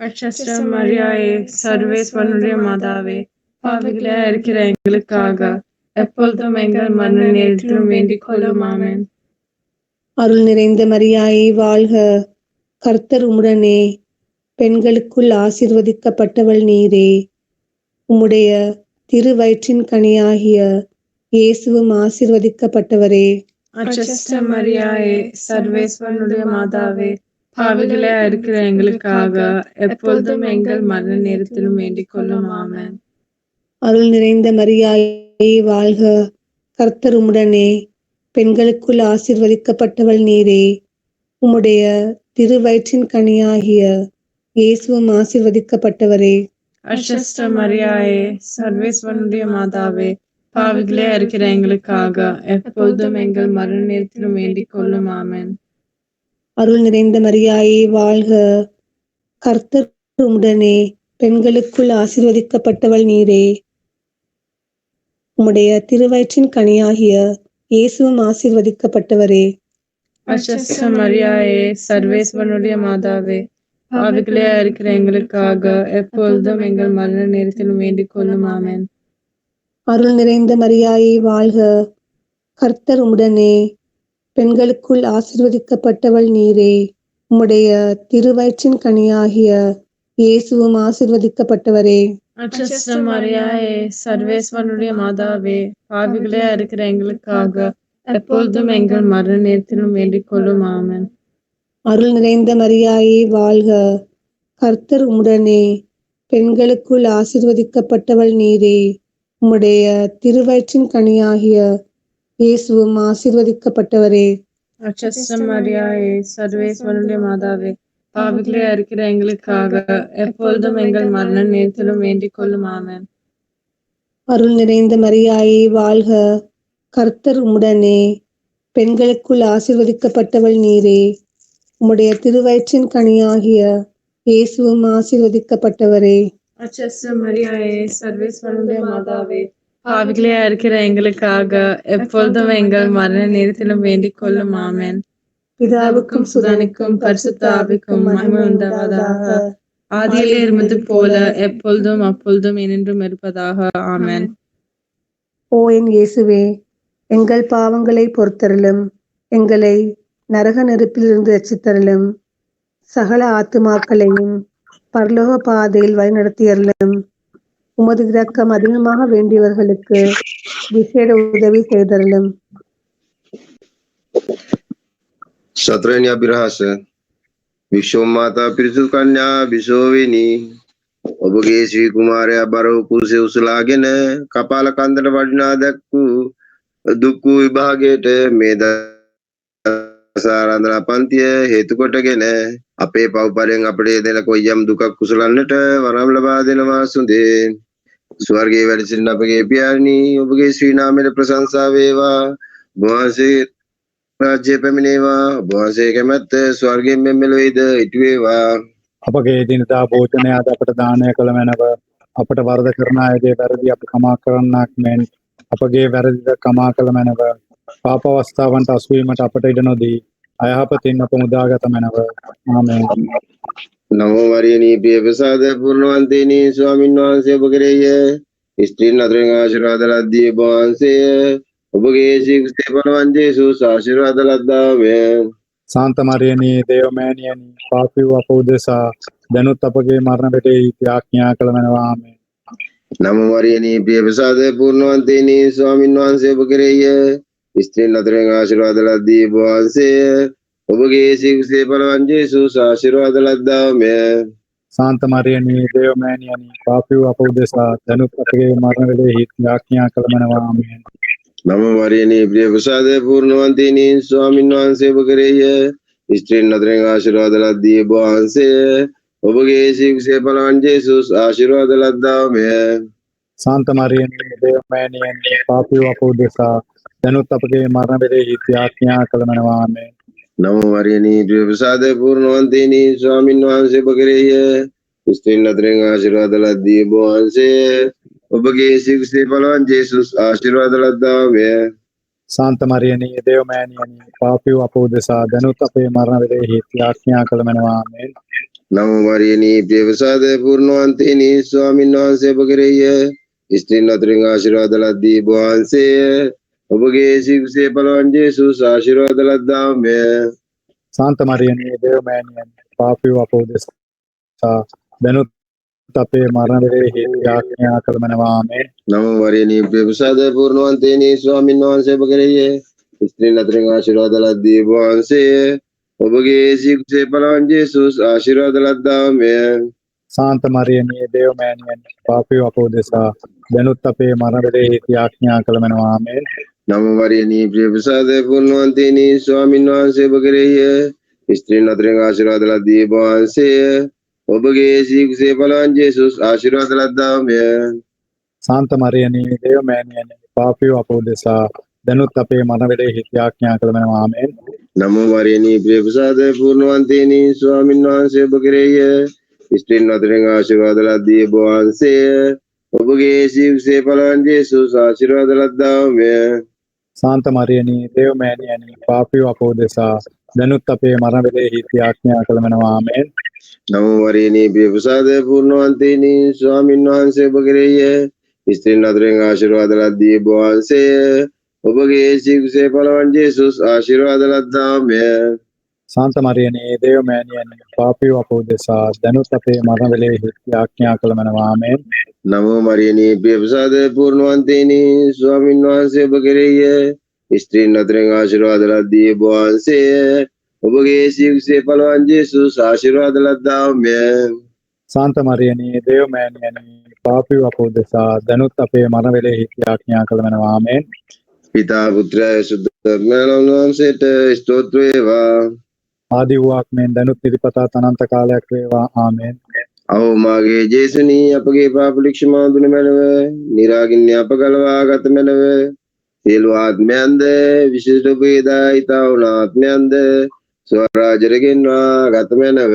அச்சஸ்ட மரியாயே, சர்வேஸ்வரனுடைய மாதாவே, பாவிகளா இருக்கிற எங்களுக்காக எப்பொழுதும் எங்கள் மரண நேரத்திலும் வேண்டிக் கொள்ளும். ஆமென். அருள் நிறைந்த மரியாயே வாழ்க, கர்த்தர் உம்முடனே, பெண்களுக்குள் ஆசீர்வதிக்கப்பட்டவள் நீரே. உம்முடைய திருவயிற்றின் கனியாகிய இயேசுவும் ஆசீர்வதிக்கப்பட்டவரே. அச்சஸ்ட மரியாயே, சர்வேஸ்வரனுடைய மாதாவே, பாவிகளா இருக்கிற எங்களுக்காக எப்பொழுதும் எங்கள் மரண நேரத்திலும் வேண்டிக் கொள்ளும். ஆமென். அருள் நிறைந்த மரியாயே வாழ்க, கர்த்தர் உம்முடனே, பெண்களுக்குள் ஆசீர்வதிக்கப்பட்டவள் நீரே. உம்முடைய திருவயிற்றின் கனியாகிய இயேசுவும் ஆசீர்வதிக்கப்பட்டவரே. அச்சஸ்ட மரியாயே, சர்வேஸ்வரனுடைய மாதாவே, பாவிகளா இருக்கிற எங்களுக்காக எப்பொழுதும் எங்கள் மரண நேரத்திலும் வேண்டிக் கொள்ளும். ஆமென். அருள் நிறைந்த மரியாயே வாழ்க, கர்த்தர் உம்முடனே, பெண்களுக்குள் ஆசீர்வதிக்கப்பட்டவள் நீரே. உம்முடைய திருவயிற்றின் கனியாகிய இயேசுவும் ஆசீர்வதிக்கப்பட்டவரே. அச்சஸ்ட மரியாயே, சர்வேஸ்வரனுடைய மாதாவே, பாவிகளா இருக்கிற எங்களுக்காக எப்பொழுதும் எங்கள் மரண நேரத்திலும் வேண்டிக் கொள்ளும். ஆமென். அருள் நிறைந்த மரியாயே வாழ்க, கர்த்தர் உம்முடனே, பெண்களுக்குள் ஆசீர்வதிக்கப்பட்டவள் நீரே. உம்முடைய திருவயிற்றின் கனியாகிய இயேசுவும் ஆசீர்வதிக்கப்பட்டவரே. அச்சஸ்ட மரியாயே, சர்வேஸ்வரனுடைய மாதாவே, பாவிகளா இருக்கிற எங்களுக்காக எப்பொழுதும் எங்கள் மரண நேரத்திலும் வேண்டிக் கொள்ளும். ஆமென். அருள் நிறைந்த மரியாயே வாழ்க, கர்த்தர் உம்முடனே, பெண்களுக்குள் ஆசீர்வதிக்கப்பட்டவள் நீரே. உம்முடைய திருவயிற்றின் கனியாகிய இயேசுவும் ஆசீர்வதிக்கப்பட்டவரே. அச்சஸ்ட மரியாயே, சர்வேஸ்வரனுடைய மாதாவே, பாவிகளா இருக்கிற எங்களுக்காக எப்பொழுதும் எங்கள் மரண நேரத்திலும் வேண்டிக் கொள்ளும். ஆமென். அருள் நிறைந்த மரியாயே வாழ்க, கர்த்தர் உம்முடனே, பெண்களுக்குள் ஆசீர்வதிக்கப்பட்டவள் நீரே. உம்முடைய திருவயிற்றின் கனியாகிய இயேசுவும் ஆசீர்வதிக்கப்பட்டவரே. அச்சஸ்ட மரியாயே, சர்வேஸ்வரனுடைய மாதாவே, பாவிகளா இருக்கிற எங்களுக்காக எப்பொழுதும் எங்கள் மரண நேரத்திலும் வேண்டிக் கொள்ளும். ஆமென். பிதாவுக்கும் சுதனுக்கும் பரிசுத்த ஆவிக்கும் மகிமை உண்டாவதாக. ஆதியிலே இருந்தது போல எப்பொழுதும் அப்பொழுதும் என்றும் இருப்பதாக. ஆமென். ஓ என் இயேசுவே, எங்கள் பாவங்களை பொறுத்தருளும், எங்களை நரக நெருப்பிலிருந்து ரட்சித்தருளும், சகல ஆத்துமாக்களையும் பரலோக பாதையில் வழிநடத்தியருளும். உமது இரக்கம் அதிகமாக வேண்டியவர்களுக்கு விசேட உதவி செய்தருளும். සතරෙනි අභිරහස විශ්වමාතා පිරිසුදු කන්‍යා විසෝවෙනි ඔබගේ ශ්‍රී කුමාරයා බර වූ කුසේ උසලාගෙන කපාල කන්දට වඩිනා දැක්වූ දුක් වූ විභාගයට මේ දසාරාධනා පන්තිය හේතු කොටගෙන අපේ පව්පරෙන් අපට දෙන කොයියම් දුකක් කුසලන්නට වරම් ලබා දෙනවා සුදේ. ස්වර්ගයේ වැඩ සිටින අපගේ පියාණනි, ඔබගේ ශ්‍රී නාමයට ප්‍රශංසා වේවා. වහන්සේ රාජ්‍ය පැමිණේවා. වහන්සේ කැමැත්ත ස්වර්ගයෙන් මෙලොවේද ඉටු වේවා. අපගේ එදිනදා භෝජනය අද අපට දානය කළ මැනව. අපට වරද කරන අයගේ වැරදි අප කමා කරන්නක් මෙන් අපගේ වැරදිද කමා කළ මැනව. පාප අවස්ථාවන්ට අසුවීමට අපට ඉඩ නොදී අයහපතින් අප මුදාගත මැනව. ආමේන්. නමෝ මරියනි ප්‍රිය ප්‍රසාද පූර්ණවන්තේනි ස්වාමින් වහන්සේ ඔබ කෙරෙහිය. ස්ත්‍රීන් අතරින් ආශිර්වාද ලද්දී ඔබ වහන්සේය. ඔබගේ ශීඝ්‍ර බලවන්ත යේසුස් ආශිර්වාද ලද්දාමය. සාන්ත මරියනි දේවමෑණියනි, පාපී වූ අප උදෙසා දැනුත් අපගේ මරණ වෙලෙහි යාඥා කළ මැනව. ආමේන්. නමෝ මරියනි ප්‍රිය ප්‍රසාද පූර්ණවන්තේනි ස්වාමින් වහන්සේ ඔබ කෙරෙහිය. ස්ත්‍රීන් අතරින් ආශිර්වාද ලද්දී ඔබ වහන්සේය. ඔබගේ සිකුසේ බලවන් ජේසුස් ආශිර්වාද ලද්දාමය. Santa Maria, දේවමෑණියනි, පාපී වූ අප උදෙසා දැනුත් අපගේ මරණ වේලෙහි යාඥා කළමනවා. ආමේන්. නමෝ වරියනී ප්‍රිය ප්‍රසාදය පූර්ණවන්තිනි ස්වාමින් වහන්සේ ඔබ කෙරෙහිය. ස්ත්‍රීන් අතරින් ආශිර්වාද ලද්දී ඔබ වහන්සේය. ඔබගේ සිකුසේ බලවන් ජේසුස් ආශිර්වාද ලද්දාමය. Santa Maria, දේවමෑණියනි, පාපී වූ අප උදෙසා දැනුත් අපගේ මරණ වේලෙහි යාඥා කළමනවා. ආමේන්. නමෝ වරියනී ප්‍රිය ප්‍රසාදය පූර්ණවන්තිනි ස්වාමින් වහන්සේ ඔබ කෙරෙහිය. ස්ත්‍රීන් අතරින් ආශිර්වාද ලද්දී ඔබ වහන්සේය. ඔබගේ සිකුසේ බලවන් ජේසුස් ආශිර්වාද ලද්දාමය. Santa Maria, දේවමෑණියනි, පාපී වූ අප උදෙසා දැනුත් අපේ මරණ වේලෙහි යාඥා කළමනවා. ආමේන්. නමෝ වරියනී ප්‍රිය ප්‍රසාදය පූර්ණවන්තිනි ස්වාමින් වහන්සේ ඔබ කෙරෙහිය. ස්ත්‍රීන් අතරින් ආශිර්වාද ලද්දී ඔබ වහන්සේය. ඔබගේ සිකුසේ බලවන් ජේසුස් ආශිර්වාද ලද්දාමය. Santa Maria, දේවමෑණියනි, පාපී වූ අප උදෙසා දැනුත් අපේ මරණ වේලෙහි යාඥා කළමනවා. ආමේන්. නමෝ වරියනී ප්‍රිය ප්‍රසාදය පූර්ණවන්තිනි ස්වාමින් වහන්සේ ඔබ කෙරෙහිය. ස්ත්‍රීන් අතරින් ආශිර්වාද ලද්දී ඔබ වහන්සේය. ඔබගේ සිකුසේ බලවන් ජේසුස් ආශිර්වාද ලද්දාමය. Santa Maria, දේවමෑණියනි, පාපී වූ අප උදෙසා දැනුත් අපේ මරණ වේලෙහි යාඥා කළමනවා. ආමේන්. නමෝ වරියනී ප්‍රිය ප්‍රසාදය පූර්ණවන්තිනි ස්වාමින් වහන්සේ ඔබ කෙරෙහිය. ස්ත්‍රීන් අතරින් ආශිර්වාද ලද්දී ඔබ වහන්සේය. ඔබගේ සිකුසේ බලවන් ජේසුස් ආශිර්වාද ලද්දාමය. Santa Maria, දේවමෑණියනි, පාපී වූ අප උදෙසා දැනුත් අපේ මරණ වේලෙහි යාඥා කළමනවා. ආමේන්. නමෝ වරියනී ප්‍රිය ප්‍රසාදය පූර්ණවන්තිනි ස්වාමින් වහන්සේ ඔබ කෙරෙහිය. ස්ත්‍රීන් අතරින් ආශිර්වාද ලද්දී ඔබ වහන්සේය. ඔබගේ සිකුසේ බලවන් ජේසුස් ආශිර්වාද ලද්දාමය. Santa Maria, දේවමෑණියනි, පාපී වූ අප උදෙසා දැනුත් අපේ මරණ වේලෙහි යාඥා කළමනවා. ආමේන්. නමෝ වරියනී ප්‍රිය ප්‍රසාදය පූර්ණවන්තිනි ස්වාමින් වහන්සේ ඔබ කෙරෙහිය. ස්ත්‍රීන් අතරින් ආශිර්වාද ලද්දී ඔබ වහන්සේය. ඔබගේ සිකුසේ බලවන් ජේසුස් ආශිර්වාද ලද්දාමය. Santa Maria, දේවමෑණියනි, පාපී වූ අප උදෙසා දැනුත් අපේ මරණ වේලෙහි යාඥා කළමනවා. ආමේන්. නමෝ වරියනී ප්‍රිය ප්‍රසාදය පූර්ණවන්තිනි ස්වාමින් වහන්සේ ඔබ කෙරෙහිය. ස්ත්‍රීන් අතරින් ආශිර්වාද ලද්දී ඔබ වහන්සේය. ඔබගේ සිකුසේ බලවන් ජේසුස් ආශිර්වාද ලද්දාමය. Santa Maria, දේවමෑණියනි, පාපී වූ අප උදෙසා දැනුත් අපේ මරණ වේලෙහි යාඥා කළමනවා. ආමේන්. පිතා පුත්‍රය සුද්ධාත්මයන් වහන්සේට ස්තෝත්‍ර වේවා. ආදි වූවක් මෙන් දැනුත් ඉදිපතා අනන්ත කාලයක් වේවා. ආමේන්. අවෝ මාගේ ජේසුනී අපගේ පාප ලික්ෂමා දුන මැනව. නිරාගින්න අප ගලවා ගත මැනව. සියලු ආත්මයන්ද විශේෂ වේදායිතා වුණ ආත්මයන්ද ස්වරාජරගෙන්වා ගත මැනව.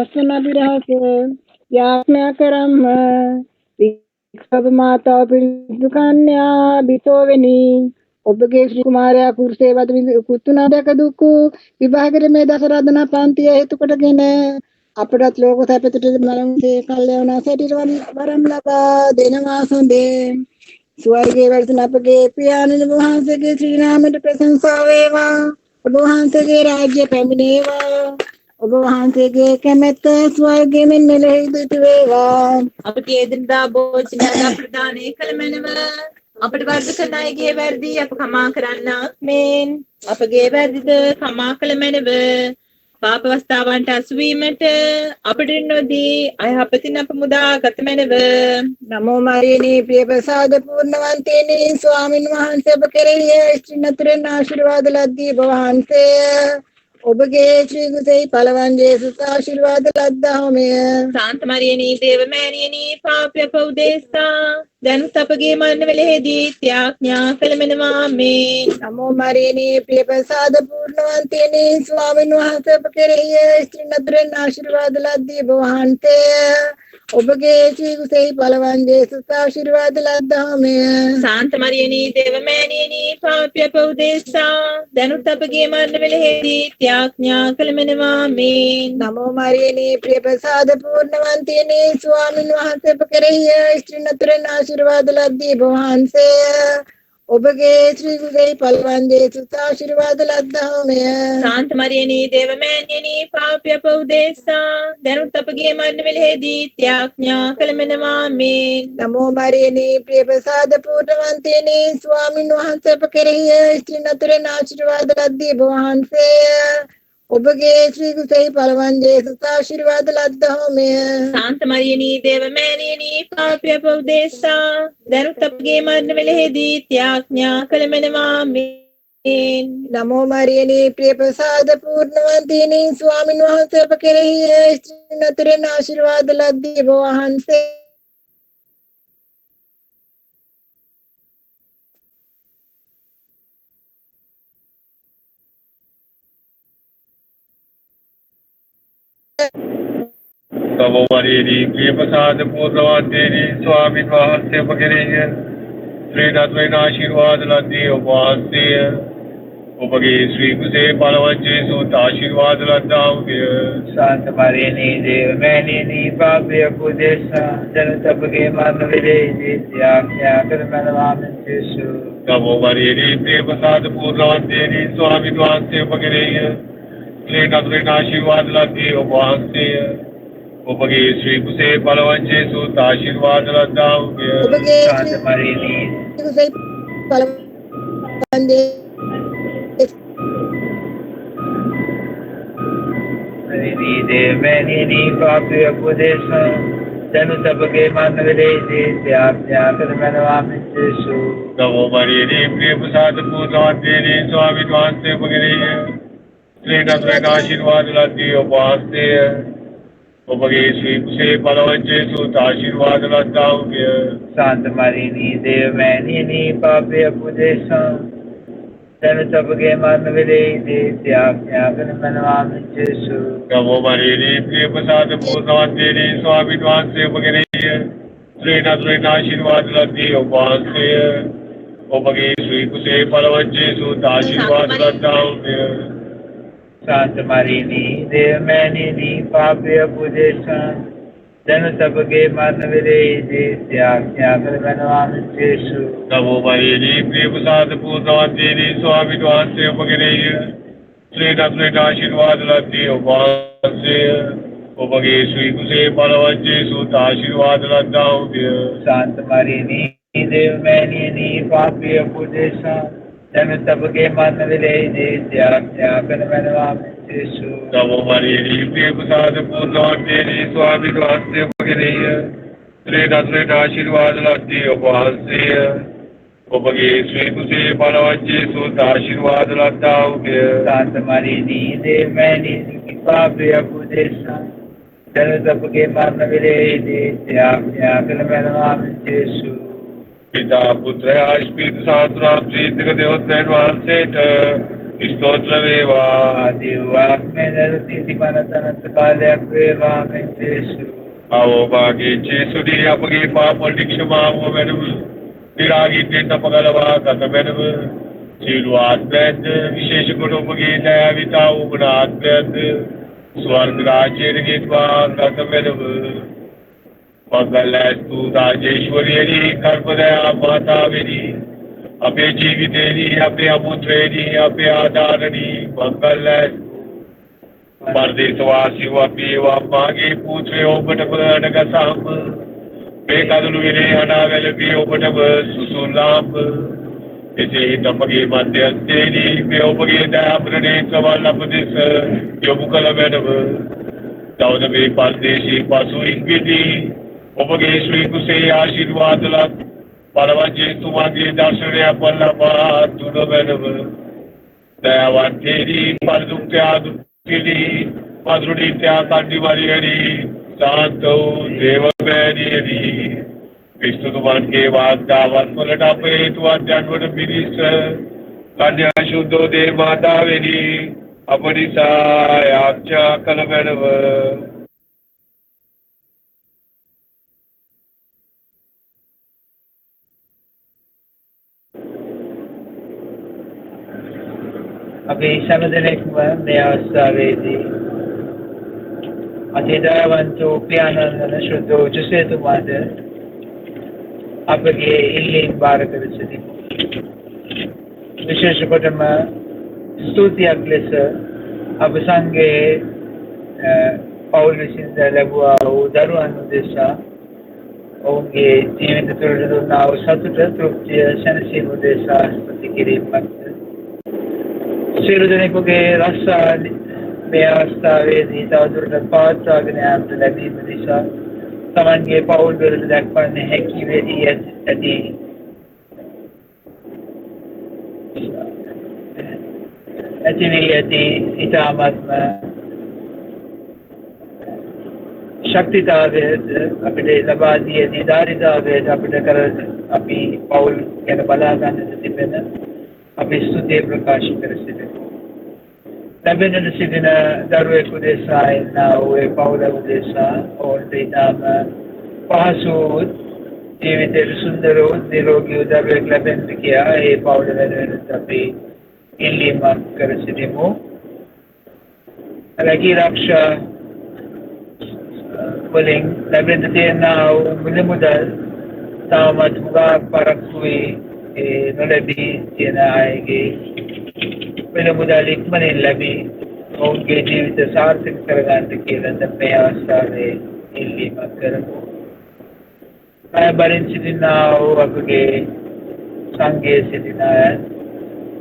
අසනබිරහස යාඥා කරම්ම වික්ෂව මාතාව පිළිසු කන්‍යා බිසෝවෙනි. ඔබගේ ශ්‍රී කුමාරයා කුරුසේ වද කුතුනා දැක දුක් විභාගයේ මේ දසරදනා පන්තිය හේතු කොටගෙන අපටත් ලෝක සැපතට මරණසේ කල්යවනා සැටිරවන් වරම් ලබා දෙනවා සොඳේ. ස්වර්ගයේ වැඩසන අපගේ පියාණන් වහන්සේගේ ශ්‍රී නාමයට ප්‍රශංසා වේවා. ඔබ වහන්සේගේ රාජ්‍ය පැමිණේවා. ඔබ වහන්සේගේ කැමැත්ත ස්වර්ගයේ මෙන් මෙලෙහිද වේවා. අපගේ එදිනදා භෝජනය අපට දානය කළ මැනව. අපට වර්ධ කරන අයගේ වැරදි අප කමා කරන්නාක් මෙන් අපගේ වැරදිද කමා කළ මැනව. පාප අවස්ථාවන්ට අසුවීමට අපට නොදී අයහපතින් අප මුදා ගත මැනව. නමෝ මරියනී ප්‍රිය ප්‍රසාද පූර්ණවන්තිනි ස්වාමින් වහන්සේ ඔබ කෙරෙහි ස්ත්‍රීන් අතරින් ආශිර්වාද ලද්දී ඔබ වහන්සේ. ඔබගේ ශ්‍රී කුසෙහි පළවන් ජේසුස් ආශිර්වාද ලද්දාමය. සාන්ත මරියනී දේවමෑණියනි පාපය පෞදේසා දැනුත් අපගේ මරණ වේලෙහිදී ත්‍යාඥා කළමෙනවා. ආමේන්. නමෝ මරියනී ප්‍රිය ප්‍රසාද පූර්ණවන්තිනි ස්වාමින් වහන්සේ ඔබ කෙරෙහි ස්ත්‍රීන් අතරින් ආශිර්වාද ලද්දී ඔබ වහන්සේ. ඔබගේ ශ්‍රී කුසෙහි පළවන් ජේසුස් ආශිර්වාද ලද්දාමය. සාන්ත මරියනී දේවමෑණියනි පාපය පෞදේසා දැනුත් අපගේ මරණ වේලෙහිදී ත්‍යාඥා කළමෙනවා. ආමේන්. නමෝ මරියනී ප්‍රිය ප්‍රසාද පූර්ණවන්තිනි ස්වාමින් වහන්සේ ඔබ කෙරෙහි ස්ත්‍රීන් අතරින් ආශිර්වාද ලද්දී ඔබ වහන්සේ. ඔබගේ ශ්‍රී කුසෙහි පළවන්දේ සුතාශිර්වාද ලද්දහමය. සාන්ත මරියනී දේවමෑණියනී පාපය පවුදේසා දැනුත් අපගේ මරණ වේලෙහිදී ත්‍යාඥා කළමෙනවා මේ. නමෝ මරියනී ප්‍රිය ප්‍රසාද පූර්ණවන්තිනී ස්වාමින් වහන්සේ අප කෙරෙහි ස්ත්‍රීන් අතුරෙන් ආශිර්වාද ලද්දී ඔබ වහන්සේය. ඔබගේ ශ්‍රී කුසෙහි පළවන්දේ සුතාශිර්වාද ලද්දහමය. සාන්ත මරියනී දේවමෑණියනී පාපය පවුදේසා දැනුත් අපගේ මරණ වේලෙහිදී ත්‍යාඥා කළමෙනවා මේ. නමෝ මරියනී ප්‍රිය ප්‍රසාද පූර්ණවන්තිනී ස්වාමින් වහන්සේ අප කෙරෙහි ස්ත්‍රීන් අතුරෙන් ආශිර්වාද ලද්දී ඔබ වහන්සේ. නමෝ මරියනී ප්‍රිය ප්‍රසාද පූර්ණවන්තිනී ස්වාමීන් වහන්සේ ඔබ කෙරෙහි ශ්‍රී දත්වේන ආශිර්වාද ලද්දී ඔබ වහන්සේය. ඔබගේ ශ්‍රී කුසෙහි පළවන්දේ සූත ආශිර්වාද ලද්දාහුය. शांत मरियनी देवमैनिनी पापय पुदेशा जनतपगे मरण विलेहि त्याज्ञा कर्मणवामित्यसु. नमो मरियनी प्रिय प्रसाद पूर्णवंतेनी स्वामी द्वांसे पकड़ेय श्री नगरेन आशीर्वाद लद्दी ඔබ වහන්සේය. ඔබගේ ශ්‍රී කුසේ පළවන්දේ සූත ආශිර්වාද ලද්දාහුය. शांत मरियनी කුසෙහි පළවන්දේ मरियनी देवमैनिनी पापय पुदेशा जनतपगे मरण विलेहि त्याज्ञा कर्मणवामित्यसु. नमो मरियनी प्रिय प्रसाद पूर्णवंतेनी स्वामी द्वांसे पकड़ेय श्री नगरेन आशीर्वाद लद्दी ඔබ වහන්සේය. ඔබගේ ශ්‍රී කුසේ පළවන්දේ සූත ආශිර්වාද ලද්දාහුය. शांत मरियनी देवमैनिनी पापय पुदेशा जनतपगे मरण विलेहि त्याज्ञा कर्मणवामित्यसु. नमो मरियनी प्रिय प्रसाद पूर्णवंतेनी स्वामी द्वांसे पकड़ेय श्री नगरेन आशीर्वाद लद्दी ඔබ වහන්සේය. ඔබගේ ශ්‍රී කුසේ පළවන්දේ සූත ආශිර්වාද ලද්දාහුය. शांत मरियनी देवमैनिनी पापय पुदेशा जनतपगे मरण विलेहि त्याज्ञा कर्मणवामित्यसु. नमो मरियनी प्रिय प्रसाद पूर्णवंतेनी स्वामी द्वांसे पकड़ेय श्री नगरेन आशीर्वाद लद्दी ඔබ වහන්සේය. ඔබගේ ශ්‍රී කුසේ පළවන්දේ සූත ආශිර්වාද ලද්දාහුය. शांत मरियनी देवमैनिनी पापय पुदेशा जनतपगे मरण विलेहि त्याज्ञा कर्मणवामित्यसु. नमो मरियनी प्रिय प्रसाद पूर्णवंतेनी स्वामी द्वांसे पकड़ेय श्री नगरेन आशीर्वाद लद्दी ඔබ වහන්සේය. ඔබගේ ශ්‍රී කුසේ පළවන්දේ සූත ආශිර්වාද ලද්දාහුය. शांत मरियनी देवमैनिनी पापय पुदेशा जनतपगे मरण विलेहि त्याज्ञा कर्मणवामित्यसु. पिता पुत्र स्पिरितु सात्रा प्रीतिक देवत्वयන් වහන්සේට ස්තෝත්‍ර වේවා. ආදිවාක්මේ දරති මනසනත් කාලයක් වේවා මෙතෙසු. අවෝභාගී ජේසුදී අපගේ පාප වලට ක්ෂමාව වෙනව. විරාගීත්වයෙන් අපගලවා ගත වෙනව. සියලු ආත්මයන්ද විශේෂ කොට ඔබගේ දයාවිතා වූ ආත්මයන්ද ස්වර්ග රාජ්‍යයට ගෙත්වා ගත වෙනව. මංගලස්තු රාජේශ්වරියනි කල්පදයා මාතාවෙනි අපේ ජීවිතේදී අපේ අමුත්‍රේදී අපේ ආධාරණී මංගලස්තු පරදේශවාසීව අපේ වාගේ පුත්‍රයෝ ඔබට බඩගසාම මේ කඳුළු විරේ අනාවැළපී ඔබටම සුසුලාම් එසේ තමගේ මධ්‍යස්ථේදී මේ ඔබගේ දයාපරණේ සවල් අප දෙස යොමු කළ බැනව. තවද මේ පරදේශී පසු ඉංගිදී ඔබගේ ශ්‍රී කුසේ ආශිර්වාද ලත් පළවන්දේ තුමාගේ දර්ශනය පල්ලපා තුන බැනව. දයාවන්තේදී පරිදුක්ඛාදුක්ඛිදී මధుරණීත්‍යා කණ්ඩිවරියනි සාන්තෝ දේවමෑණියනි විස්තුතුමන්ගේ වාග්දාවත් වලට අප හේතුවත් යන්වන පිරිස කන්‍යා ශුද්ධෝදේ මාතාවෙනි අප නිසා යාඥා කළ බැනව. අපි සමදෙනෙක්ම මේ අවස්ථාවේදී අතිදයවන්තෝ පියාණන් ශ්‍රද්ධෝ ජසේතුමාද අපගේ ඉල්ලීම් බාර කර සිටිමු. විශේෂ කොටම ස්තුතියක් ලෙස අප සංඝයේ පවුල් විසින් ලැබුවා වූ දරුවන් උදෙසා ඔවුන්ගේ ජීවිත තුළට දුන්නා වූ සතුට තෘප්තිය සැනසීම උදෙසා ස්තුති කිරීමත් සියලු දෙනෙකුගේ රස්සා මේ අවස්ථාවේදී තවදුරටත් පවත්වාගෙන යාමට ලැබීම නිසා තමන්ගේ පවුල් වලට දක්වන්න හැකි වෙදී ඇති ඉතාමත්ම ශක්තිතාවයට අපිට ලබා දී ඇති ධාරිතාවයට අපිට අපි පවුල් ගැන බලා ගන්නට තිබෙන අපි ස්තුතිය ප්‍රකාශ කර සිටිමු. ලැබෙනට සිටින දරුවෙකු උදෙසා එන්නා වූ ඒ පවුල උදෙසා ඔවුන්ට ඉතාම පහසු ජීවිතයට සුන්දර වූ නිරෝගී වූ දරුවෙක් ලැබෙන්නට කියා ඒ පවුල වෙනුවෙන් අපි ඉල්ලීමක් කර සිටිමු. රැකී ආරක්ෂා වලින් ලැබෙන්න තියෙනා වූ මුදල් තාමත් හුඟා පරක්කු වී නොලැබී තියෙන අයගේ මුදල් ඉක්මනින් ලැබී ඔවුන්ගේ ජීවිත සාර්ථක කරගන්නට කියලා මේ අවස්ථාවේ ඉල්ලීමක් කරමු. අයබරින් සිටිනා වූ අපගේ සංඝයේ සිටින අය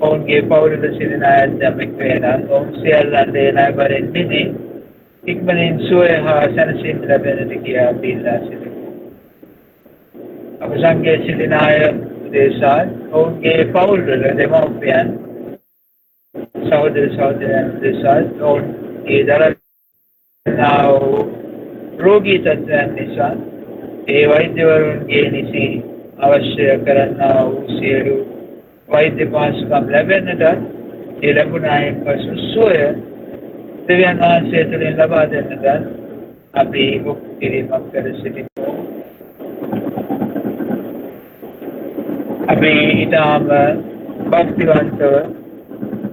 ඔවුන්ගේ පවුලට සිටින අයත් යමෙක් වේනම් ඔවුන් සියල්ලන්ට අයබරින් මිදී ඉක්මනින් සුවය හා සැනසීම ලැබෙන්නට කියා අපි ඉල්ලා සිටිමු. අප සංඝයේ සිටින අය උදෙසා ඔවුන්ගේ පවුල්වල දෙමව්පියන් සහෝදර සහෝදරයන් උදෙසා ඔවුන්ගේ දරනා වූ රෝගී තත්ත්වයන් නිසා ඒ වෛද්‍යවරුන්ගේ නිසි අවශ්‍ය කරන්නා වූ සියලු වෛද්‍ය පහසුකම් ලැබෙන්නට ඒ ලැබුණායින් පසු සුවය දෙවියන් වහන්සේ තුළින් ලබා දෙන්නට අපි භුක්ති කිරීමක් කර සිටිමු. අපි ඉතාම භක්තිවන්තව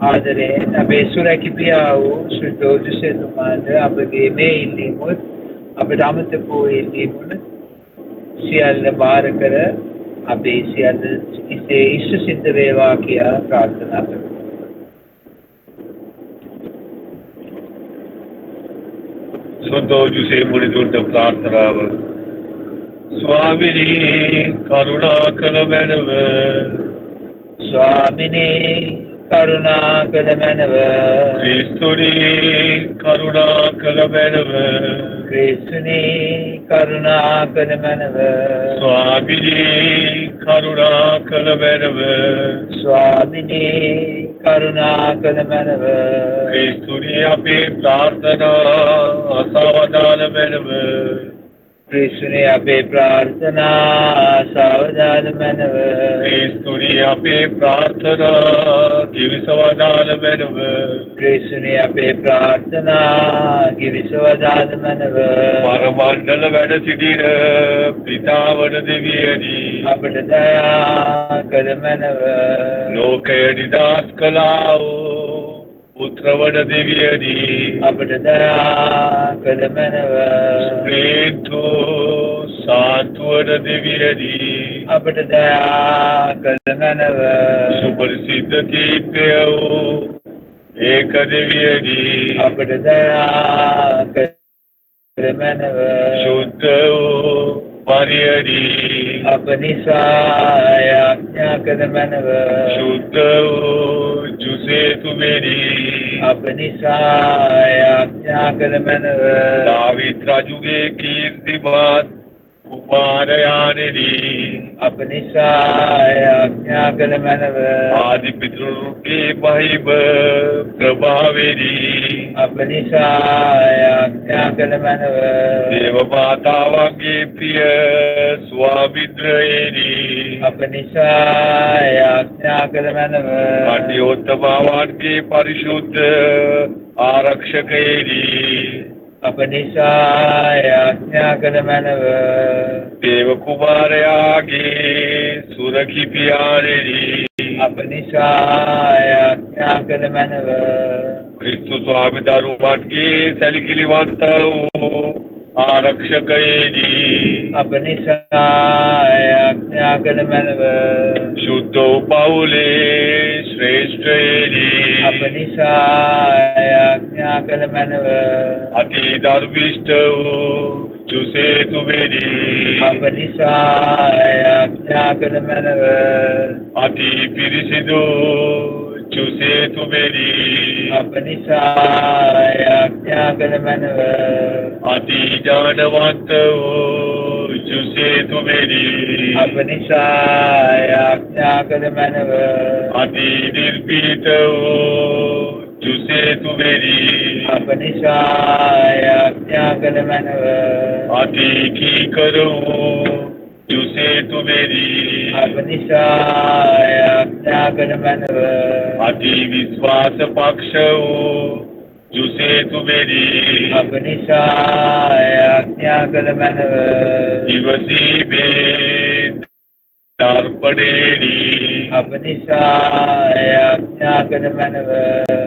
ආදරයෙන් අපේ සුරැකි පියා වූ ශ්‍රී ජෝසෙතුමාට අපගේ මේ ඉල්ලීමුත් අපට අමතක වූ ඉල්ලීමුත් සියල්ල බාර කර අපේ සියල්ල ඉෂ්ට සිද්ධ වේවා කියා ප්‍රාර්ථනා කරමු. සොන්දෝජුසේ මුනිදුන්ට ප්‍රාර්ථනාව. ස්වාමිනී කරුණා කළ මැනව. ස්වාමිනී කරුණා කළ මැනව. ක්‍රිස්තුනී කරුණා කළ මැනව. ක්‍රිස්තුනී කරුණා කළ මැනව. ස්වාමිනී කරුණා කළ මැනව. ස්වාමිනී කරුණා කළ මැනව. ක්‍රිස්තුනී අපේ ප්‍රාර්ථනා අසවදාන මැනව. ක්‍රිස්තුනී අපේ ප්‍රාර්ථනා සවදාන මැනව. ක්‍රිස්තුනී අපේ ප්‍රාර්ථනා කිවිසවදාන මැනව. ක්‍රිස්තුනී අපේ ප්‍රාර්ථනා කිවිසවදාන මැනව. පරමණ්ඩල වැඩ සිටින පිතාවන දෙවියනි අපට දයා කළ මැනව. ලෝකය නිදහස් කළා වූ පුත්‍රවන දෙවියනි අපට දයා කළ මැනව. ස්ප්‍රීතු සාන්තුවන දෙවියනි අපට දයා කළ මැනව. සුපරිසිද්ධ කීර්තිය වූ ඒක දෙවියනි අපට දයා කළ මැනව. ශුද්ධ වූ මරියනි අප නිසා යාඥා කළ මැනව. ශුද්ධ වූ ජුසේතුමෙනි අප නිසා යාඥා කළ මැනව. දාවිත් රජුගේ කීර්තිමත් කුමාරයාණෙනි අප නිසා යාඥා කළ මැනව. ආදි පිතෘන්ගේ මහිම ප්‍රභාවෙනි අප නිසා යාඥා කළ මැනව. දේව මාතාවන්ගේ ප්‍රිය ස්වාමිත්‍රයෙනි අප නිසා යාඥා කළ මැනව. අන්‍යෝත්තමාවන්ගේ පරිශුද්ධ ආරක්ෂකයෙනි අප නිසා යාඥා කළ මැනව. දේව කුමාරයාගේ සුරකිපියාණෙනි අප නිසා යාඥා කළ මැනව. ක්‍රිස්තු ස්වාමි දරුවන්ගේ සැලකිලිවන්ත වූ ආරක්ෂකයෙනි අප නිසා ආඥා කළ මැනව සුද්ධෝ පවුලේ ශ්‍රේෂ්ඨයේනි අප නිසා ආඥා කළ මැනව අති ධර්මිෂ්ඨ වූ චුසේතුමෙනි අප නිසා ආඥා කළ මැනව අති පිරිසිදු චුසේතුමෙනි අප නිසා ආඥා කළ මැනව අති ඥානවන්ත වූ චුසේතුමෙනි අප නිසා ආඥා කළ මැනව අති නිර්භීත වූ චුසේතුමෙනි අප නිසා ආඥා කළ මැනව අති කීකර වූ චුසේතුමෙනි අප නිසා ආඥා කළ මැනව අති විශ්වාස පක්ෂ වූ චුසේතුමෙනි අප නිසා ආඥා කළ මැනව ඉවසීමේ තර්පණේනි අප නිසා ආඥා කළ මැනව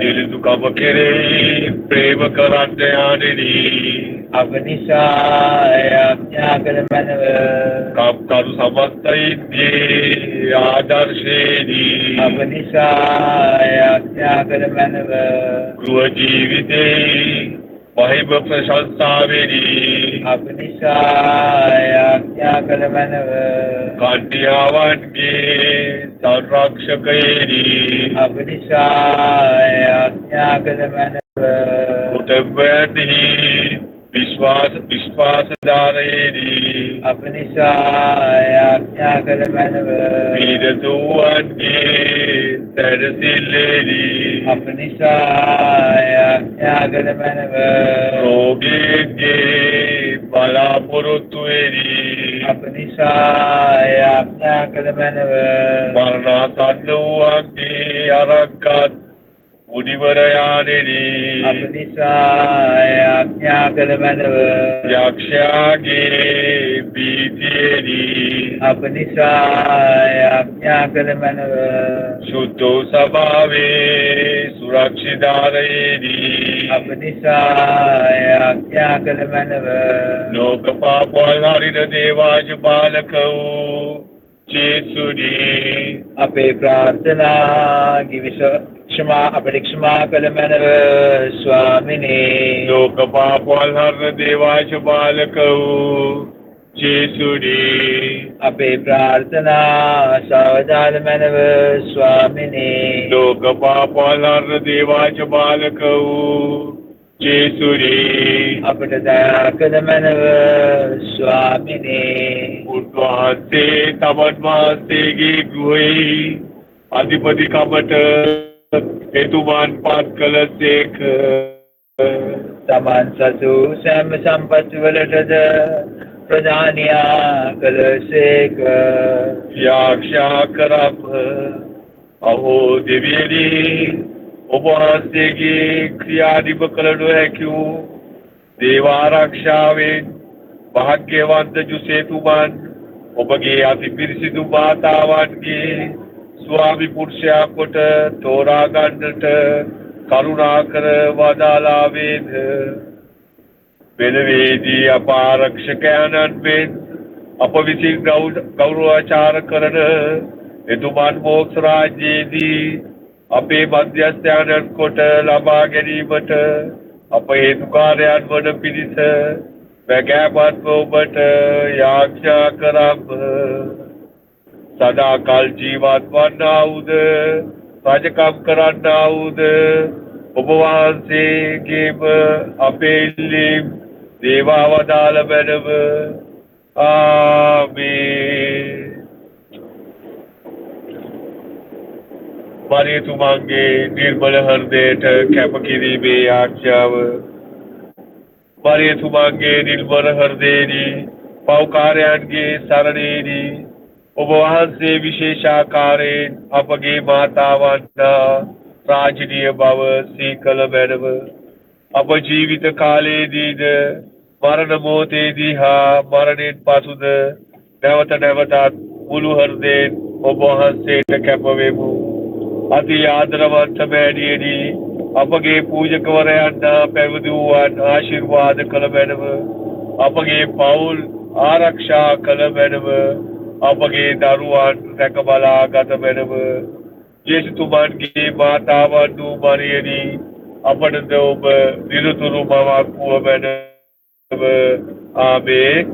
දිලිදුකම කෙරෙහි ප්‍රේම කරන්න යානෙනි අප නිසා ආඥා කළ මැනව කම්කරු සමස්තයින්ගේ ආදර්ශේනි අප නිසා ආඥා කළ මැනව ගෘහ ජීවිතේ මහිම ප්‍රශංසාවෙනි අප නිසා ආඥා කළ මැනව කන්‍යාවන්ගේ සංරක්ෂකයේනි අප නිසා ආඥා කළ මැනව කුටුම්බයන්හි විශ්වාසධාරයේනි අප නිසා ආඥා කළ මැනව පීඩිතුන්ගේ සැනසෙල්ලේනි අප නිසා ආඥා කළ මැනව රෝගීන්ගේ බලාපොරොත්තුවෙනි අප නිසා ආඥා කළ මැනව මරණාසන්න වූවන්ගේ අරක්කත් මුනිවරයාණෙනි අප නිසා ආඥා කළ මැනව යක්ෂයාගේ භීතියෙනි අප නිසා ආඥා කළ මැනව සුද්ධෝ සභාවේ සුරක්ෂිතාරයේනි අප නිසා ආඥා කළ මැනව ලෝක පාපවල් හරින දේවාජ පාලක වූ ජේසුනි අපේ ප්‍රාර්ථනා ගිවිස අපට ක්ෂමා කළ මැනව ස්වාමිනේ ලෝක පාපවල් හරින දේවාජ පාලක වූ ජේසුනි අපේ ප්‍රාර්ථනා සවදාන මැනව ස්වාමිනේ ලෝක පාපවල් හරින දේවාජ පාලක වූ ජේසුනි අපට දයා කළ මැනව ස්වාමිනේ උන්වහන්සේ තමන් වහන්සේගේ ගෘහෙහි අධිපතිකමට එතුමන් පත් කළසේක තමන් සතු සෑම සම්පත් වලටද ප්‍රධානියා කළසේක යාක්ෂා කරම් අහෝ දෙවියනි ඔබ වහන්සේගේ ක්‍රියාදිබ කළ නොහැකි වූ දේවාරක්ෂාවෙන් භාග්‍යවන්ත ජුසේතුමන් ඔබගේ අති පිරිසිදු මාතාවන්ගේ ස්වාමි පුරුෂයා කොට තෝරා ගන්නට කරුණාකර වදාළාවේද වෙනවේදී අප ආරක්ෂකයන්න් මෙන් අප විසින් ගෞරවාචාර කරන එතුමන් මෝක්ෂ රාජ්‍යයේදී අපේ මධ්‍යස්ථයන්න් කොට ලබා ගැනීමට අප හේතුකාරයන් වන පිණිස වැගෑපත්ව ඔබට යාඥා කරම් සදාකල් ජීවත් වන්නා වූද රජකම් කරන්නා වූද ඔබ වහන්සේගේම අපේ ඉල්ලීම් දේවාවදාළ මැනව ආමේන් මරියතුමන්ගේ නිර්මල හෘදයට කැපකිරීමේ ආඥාව මරියතුමන්ගේ නිර්මල හෘදයෙහි පෞකාරයන්ගේ සරණේහි ඔබ වහන්සේ විශේෂාකාරයෙන් අපගේ මාතාවන්නා රාජනීය බව සීකල මැනව අප ජීවිත කාලයේදීද මරණ මොහොතේදී හා මරණයෙන් පසුද නැවත නැවතත් මුළු හෘදයෙන් ඔබ වහන්සේට කැපවෙමු අති ආදරවන්ත මෑණියනි අපගේ පූජකවරයන්නා පැවිදි වූවන් ආශිර්වාද කළ මැනව අපගේ පවුල් ආරක්ෂා කළ මැනව අපගේ දරුවන් රැක බලා ගත මැනව. යේසුතුමන්ගේ මාතාවන් වූ මරියනි අපටද ඔබ නිරතුරු මවක් වූ මැනව. ආමේන්.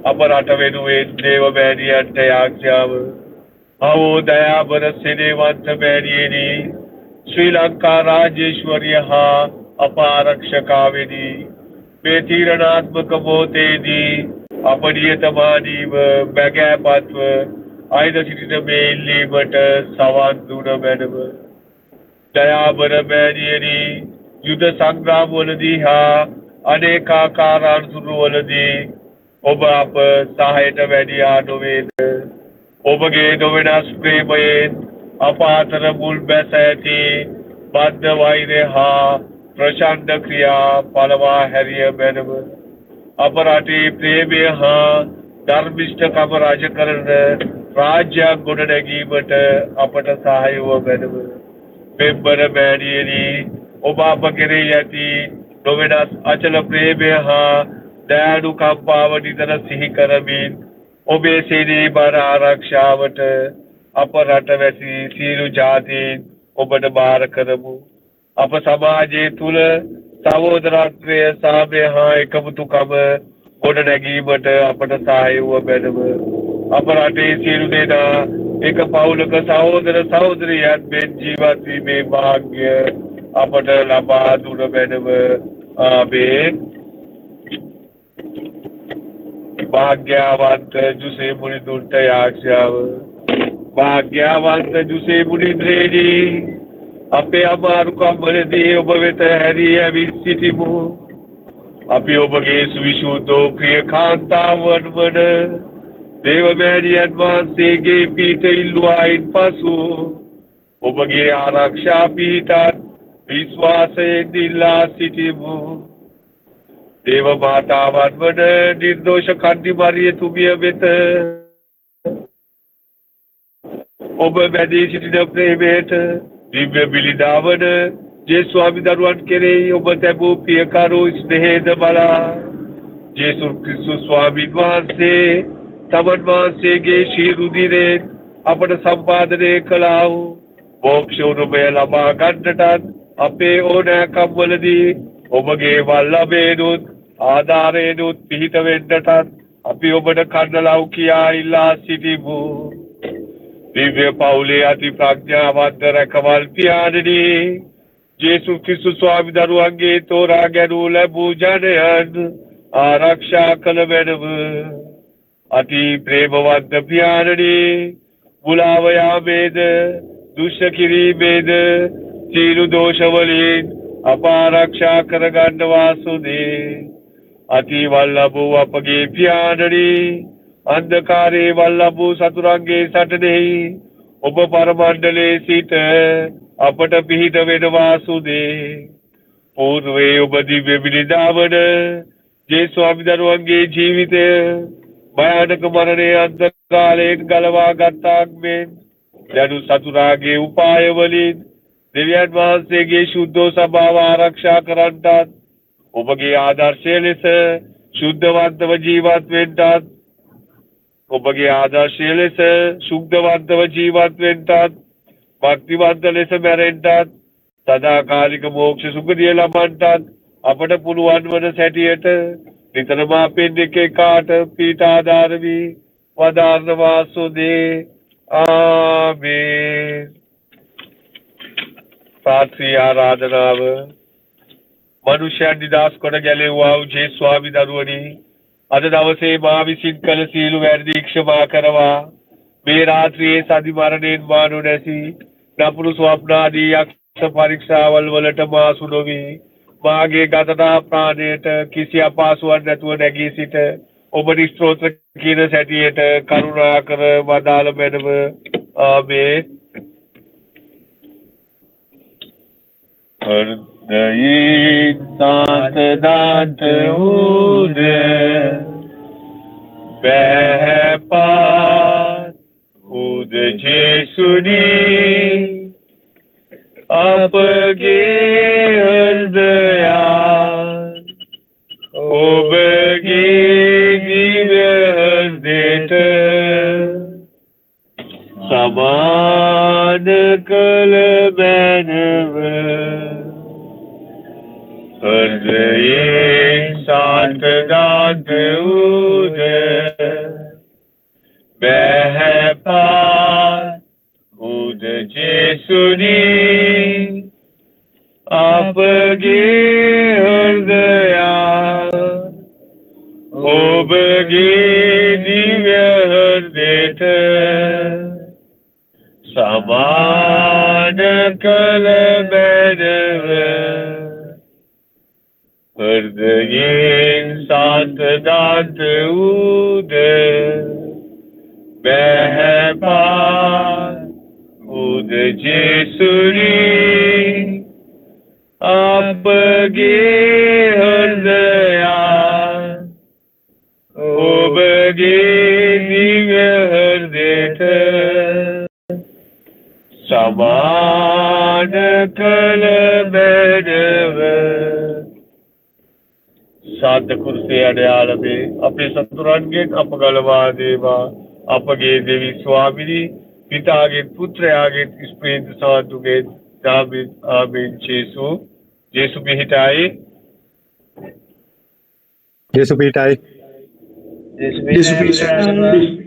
අප රට වෙනුවෙන් දේව මෑණියන්ට යාඥාව. අවෝ දයාබර සෙනෙහවන්ත මෑණියනි ශ්‍රී ලංකා රාජේශ්වරිය හා අප ආරක්ෂකාවෙනි මේ තීරණාත්මක මොහොතේදී අප නියතමානීව බැගෑපත්ව අයිද සිටින මේ ඉල්ලීමට සවන් දුන මැනව. දයාබර මෑණියනි යුද සංග්‍රාමවලදී හා අනේකාකාර අනතුරුවලදී ඔබ අප සහයට වැඩියා නොවේද. ඔබගේ නොවෙනස් ප්‍රේමයෙන් අප අතර මුල් බැස ඇති බද්ධ වෛරය හා ප්‍රචණ්ඩ ක්‍රියා පළවා හැරිය මැනව. අප රටේ ප්‍රේමය හා ධර්මිෂ්ඨකම රජ කරන රාජ්‍යයක් ගොඩ නැගීමට අපට සහාය වූ මැනව. පෙම්බර මෑණියනි ඔබ අප කෙරෙහි ඇති නොවෙනස් අචල ප්‍රේමය හා දයානුකම්පාව නිතර සිහි කරමින් ඔබේ සේනයේ බර ආරක්ෂාවට අප රටවැසි සියලු ජාතීන් ඔබට බාර කරමු. අප සමාජයේ තුල සහෝදරත්වය සාමය හා එකමුතුකම ගොඩ නැගීමට අපට සහාය වූ මැනව. අප රටේ සියලු දෙනා එක පවුලක සහෝදර සහෝදරියන් මෙන් ජීවත් වීමේ වාග්ය අපට ලබා දුන මැනව. ආමේන්. භාග්‍යවන්ත ජුසේ මුනිඳුන්ට යාඥාව. භාග්‍යවන්ත ජුසේ මුනිඳුරේනි අපේ අමාරුකම් වලදී ඔබ වෙත හැරී ඇවිත් සිටිමු. අපි ඔබගේ සුවිශුද්ධ ප්‍රිය කාන්තාවන් වන දේව මෑණියන් වහන්සේගේ පීඨ ඉල්ලුවායින් පසු ඔබගේ ආරක්ෂා පීඨත් විශ්වාසයෙන් ඉල්ලා සිටිමු. දේව මාතාවන් වන නිර්දෝෂ කන්දි මරියතුමිය වෙත ඔබ බැඳී සිටින ප්‍රේමයට දිව්‍ය බිලිදාවන ජේසුස් දරුවන් කෙරෙහි ඔබ තැබූ පියකරු ස්නේහද බලා ජේසුස් ක්‍රිස්තුස් ස්වාමීන් වහන්සේ තමන් වහන්සේගේ ශීරුදිරෙන් අපට සම්පාදනය කළා වූ මෝක්ෂ උරුමය ලබා ගන්නටත් අපේ ඕනෑකම් වලදී ඔබගේ වල්ලභේනුත් ආධාරේනුත් පිහිට වෙන්නටත් අපි ඔබට කන්නලව් කියා ඉල්ලා සිටිමු. දිව්‍ය පවුලේ අති ප්‍රඥාවන්ත රැකවල් පියාණනි ජේසුස් ක්‍රිස්තුස් ස්වාමි දරුවන්ගේ තෝරා ගැනූ ලැබූ ජනයන් ආරක්ෂා කළ මැනව. අති ප්‍රේමවන්ත පියාණනි මුලාව යාමේද දුෂ්ට කිරීමේද සියලු දෝෂවලින් අප ආරක්ෂා කරගන්න වාසුදේ. අති වල්ලබූ අපගේ පියාණනි අන්ධකාරයේ වල්ලබූ සතුරන්ගේ සටනෙහි ඔබ පරමණ්ඩලයේ සිට අපට පිහිට වෙන වාසුදේ. පූර්වයේ ඔබ දිව්‍ය බිලිදාවන ජේසුස් අභිදරුවන්ගේ ජීවිතය භයානක මරණයේ අන්ධකාරයෙන් ගලවා ගත්තාක් මෙන් යනු සතුරාගේ උපාය වලින් දෙවියන් වහන්සේගේ ශුද්ධ සභාව ආරක්ෂා කරන්නටත් ඔබගේ ආදර්ශය ලෙස ශුද්ධවන්තව ජීවත් වෙන්නටත් ඔබගේ ආදර්ශය ලෙස ශුද්ධවන්තව ජීවත් වෙන්නටත් භක්තිවන්ත ලෙස මැරෙන්නටත් සදාකාලික මෝක්ෂ සුගතිය ලබන්නටත් අපට පුළුවන් වන සැටියට නිතරම අපෙන් එක එකාට පීඨ ආධාර වී වදාරන වාසුදේ. ආමේන්. පාත්‍රී ආරාධනාව මනුෂ්‍යයන් නිදහස් කොට ගැලෙව්වා වූ ජේසුස් ස්වාමි දරුවනි අද දවසේ මා විසින් කළ සියලු වැරදි ක්ෂමා කරවා මේ රාත්‍රියේ සති මරණයෙන් මා නොනැසී නපුරු ස්වප්නාදී යක්ෂ පරීක්ෂාවල් වලට මාසු නොවි මාගේ ගතනා ප්‍රාණයට කිසි අපහසුවක් නැතුව නැගී සිට ඔබට ස්තෝත්‍ර කියන සැටියට කරුණා කර වදාළ මැනව. ආමේන්. හෘදයෙන් සාන්තදාන්ත උද බැහැපත් උද ජේසුනි අපගේ හෘදයන් ඔබගේ දිව්‍ය හෘදයට කළ බැනව හෘදයෙන් සාන්තදාත වූද බැහැපත් වූද ජේසුනි අපගේ හෘදයා ඔබගේ දිව්‍ය හෘදයට සමාන කළ බැනව හෘදයෙන් සාන්තදාත වූද බැහැපත් වූද ජේසුනි අපගේ හෘදයා ඔබගේ දිව්‍ය හෘදයට සමාන කළ බැනව සාන්ත කුරුසේ අඩයාලමේ අපේ සතුරන්ගෙන් අප ගලවා දේවා අපගේ දෙවි ස්වාමිනී පිතාගෙන් පුත්‍රයාගෙන් ස්පේන්තු සාන්තුගෙන් දාමින් ආමෙන් ජේසු පිහිටයි යේසු පිහිටයි Yesus Kristus.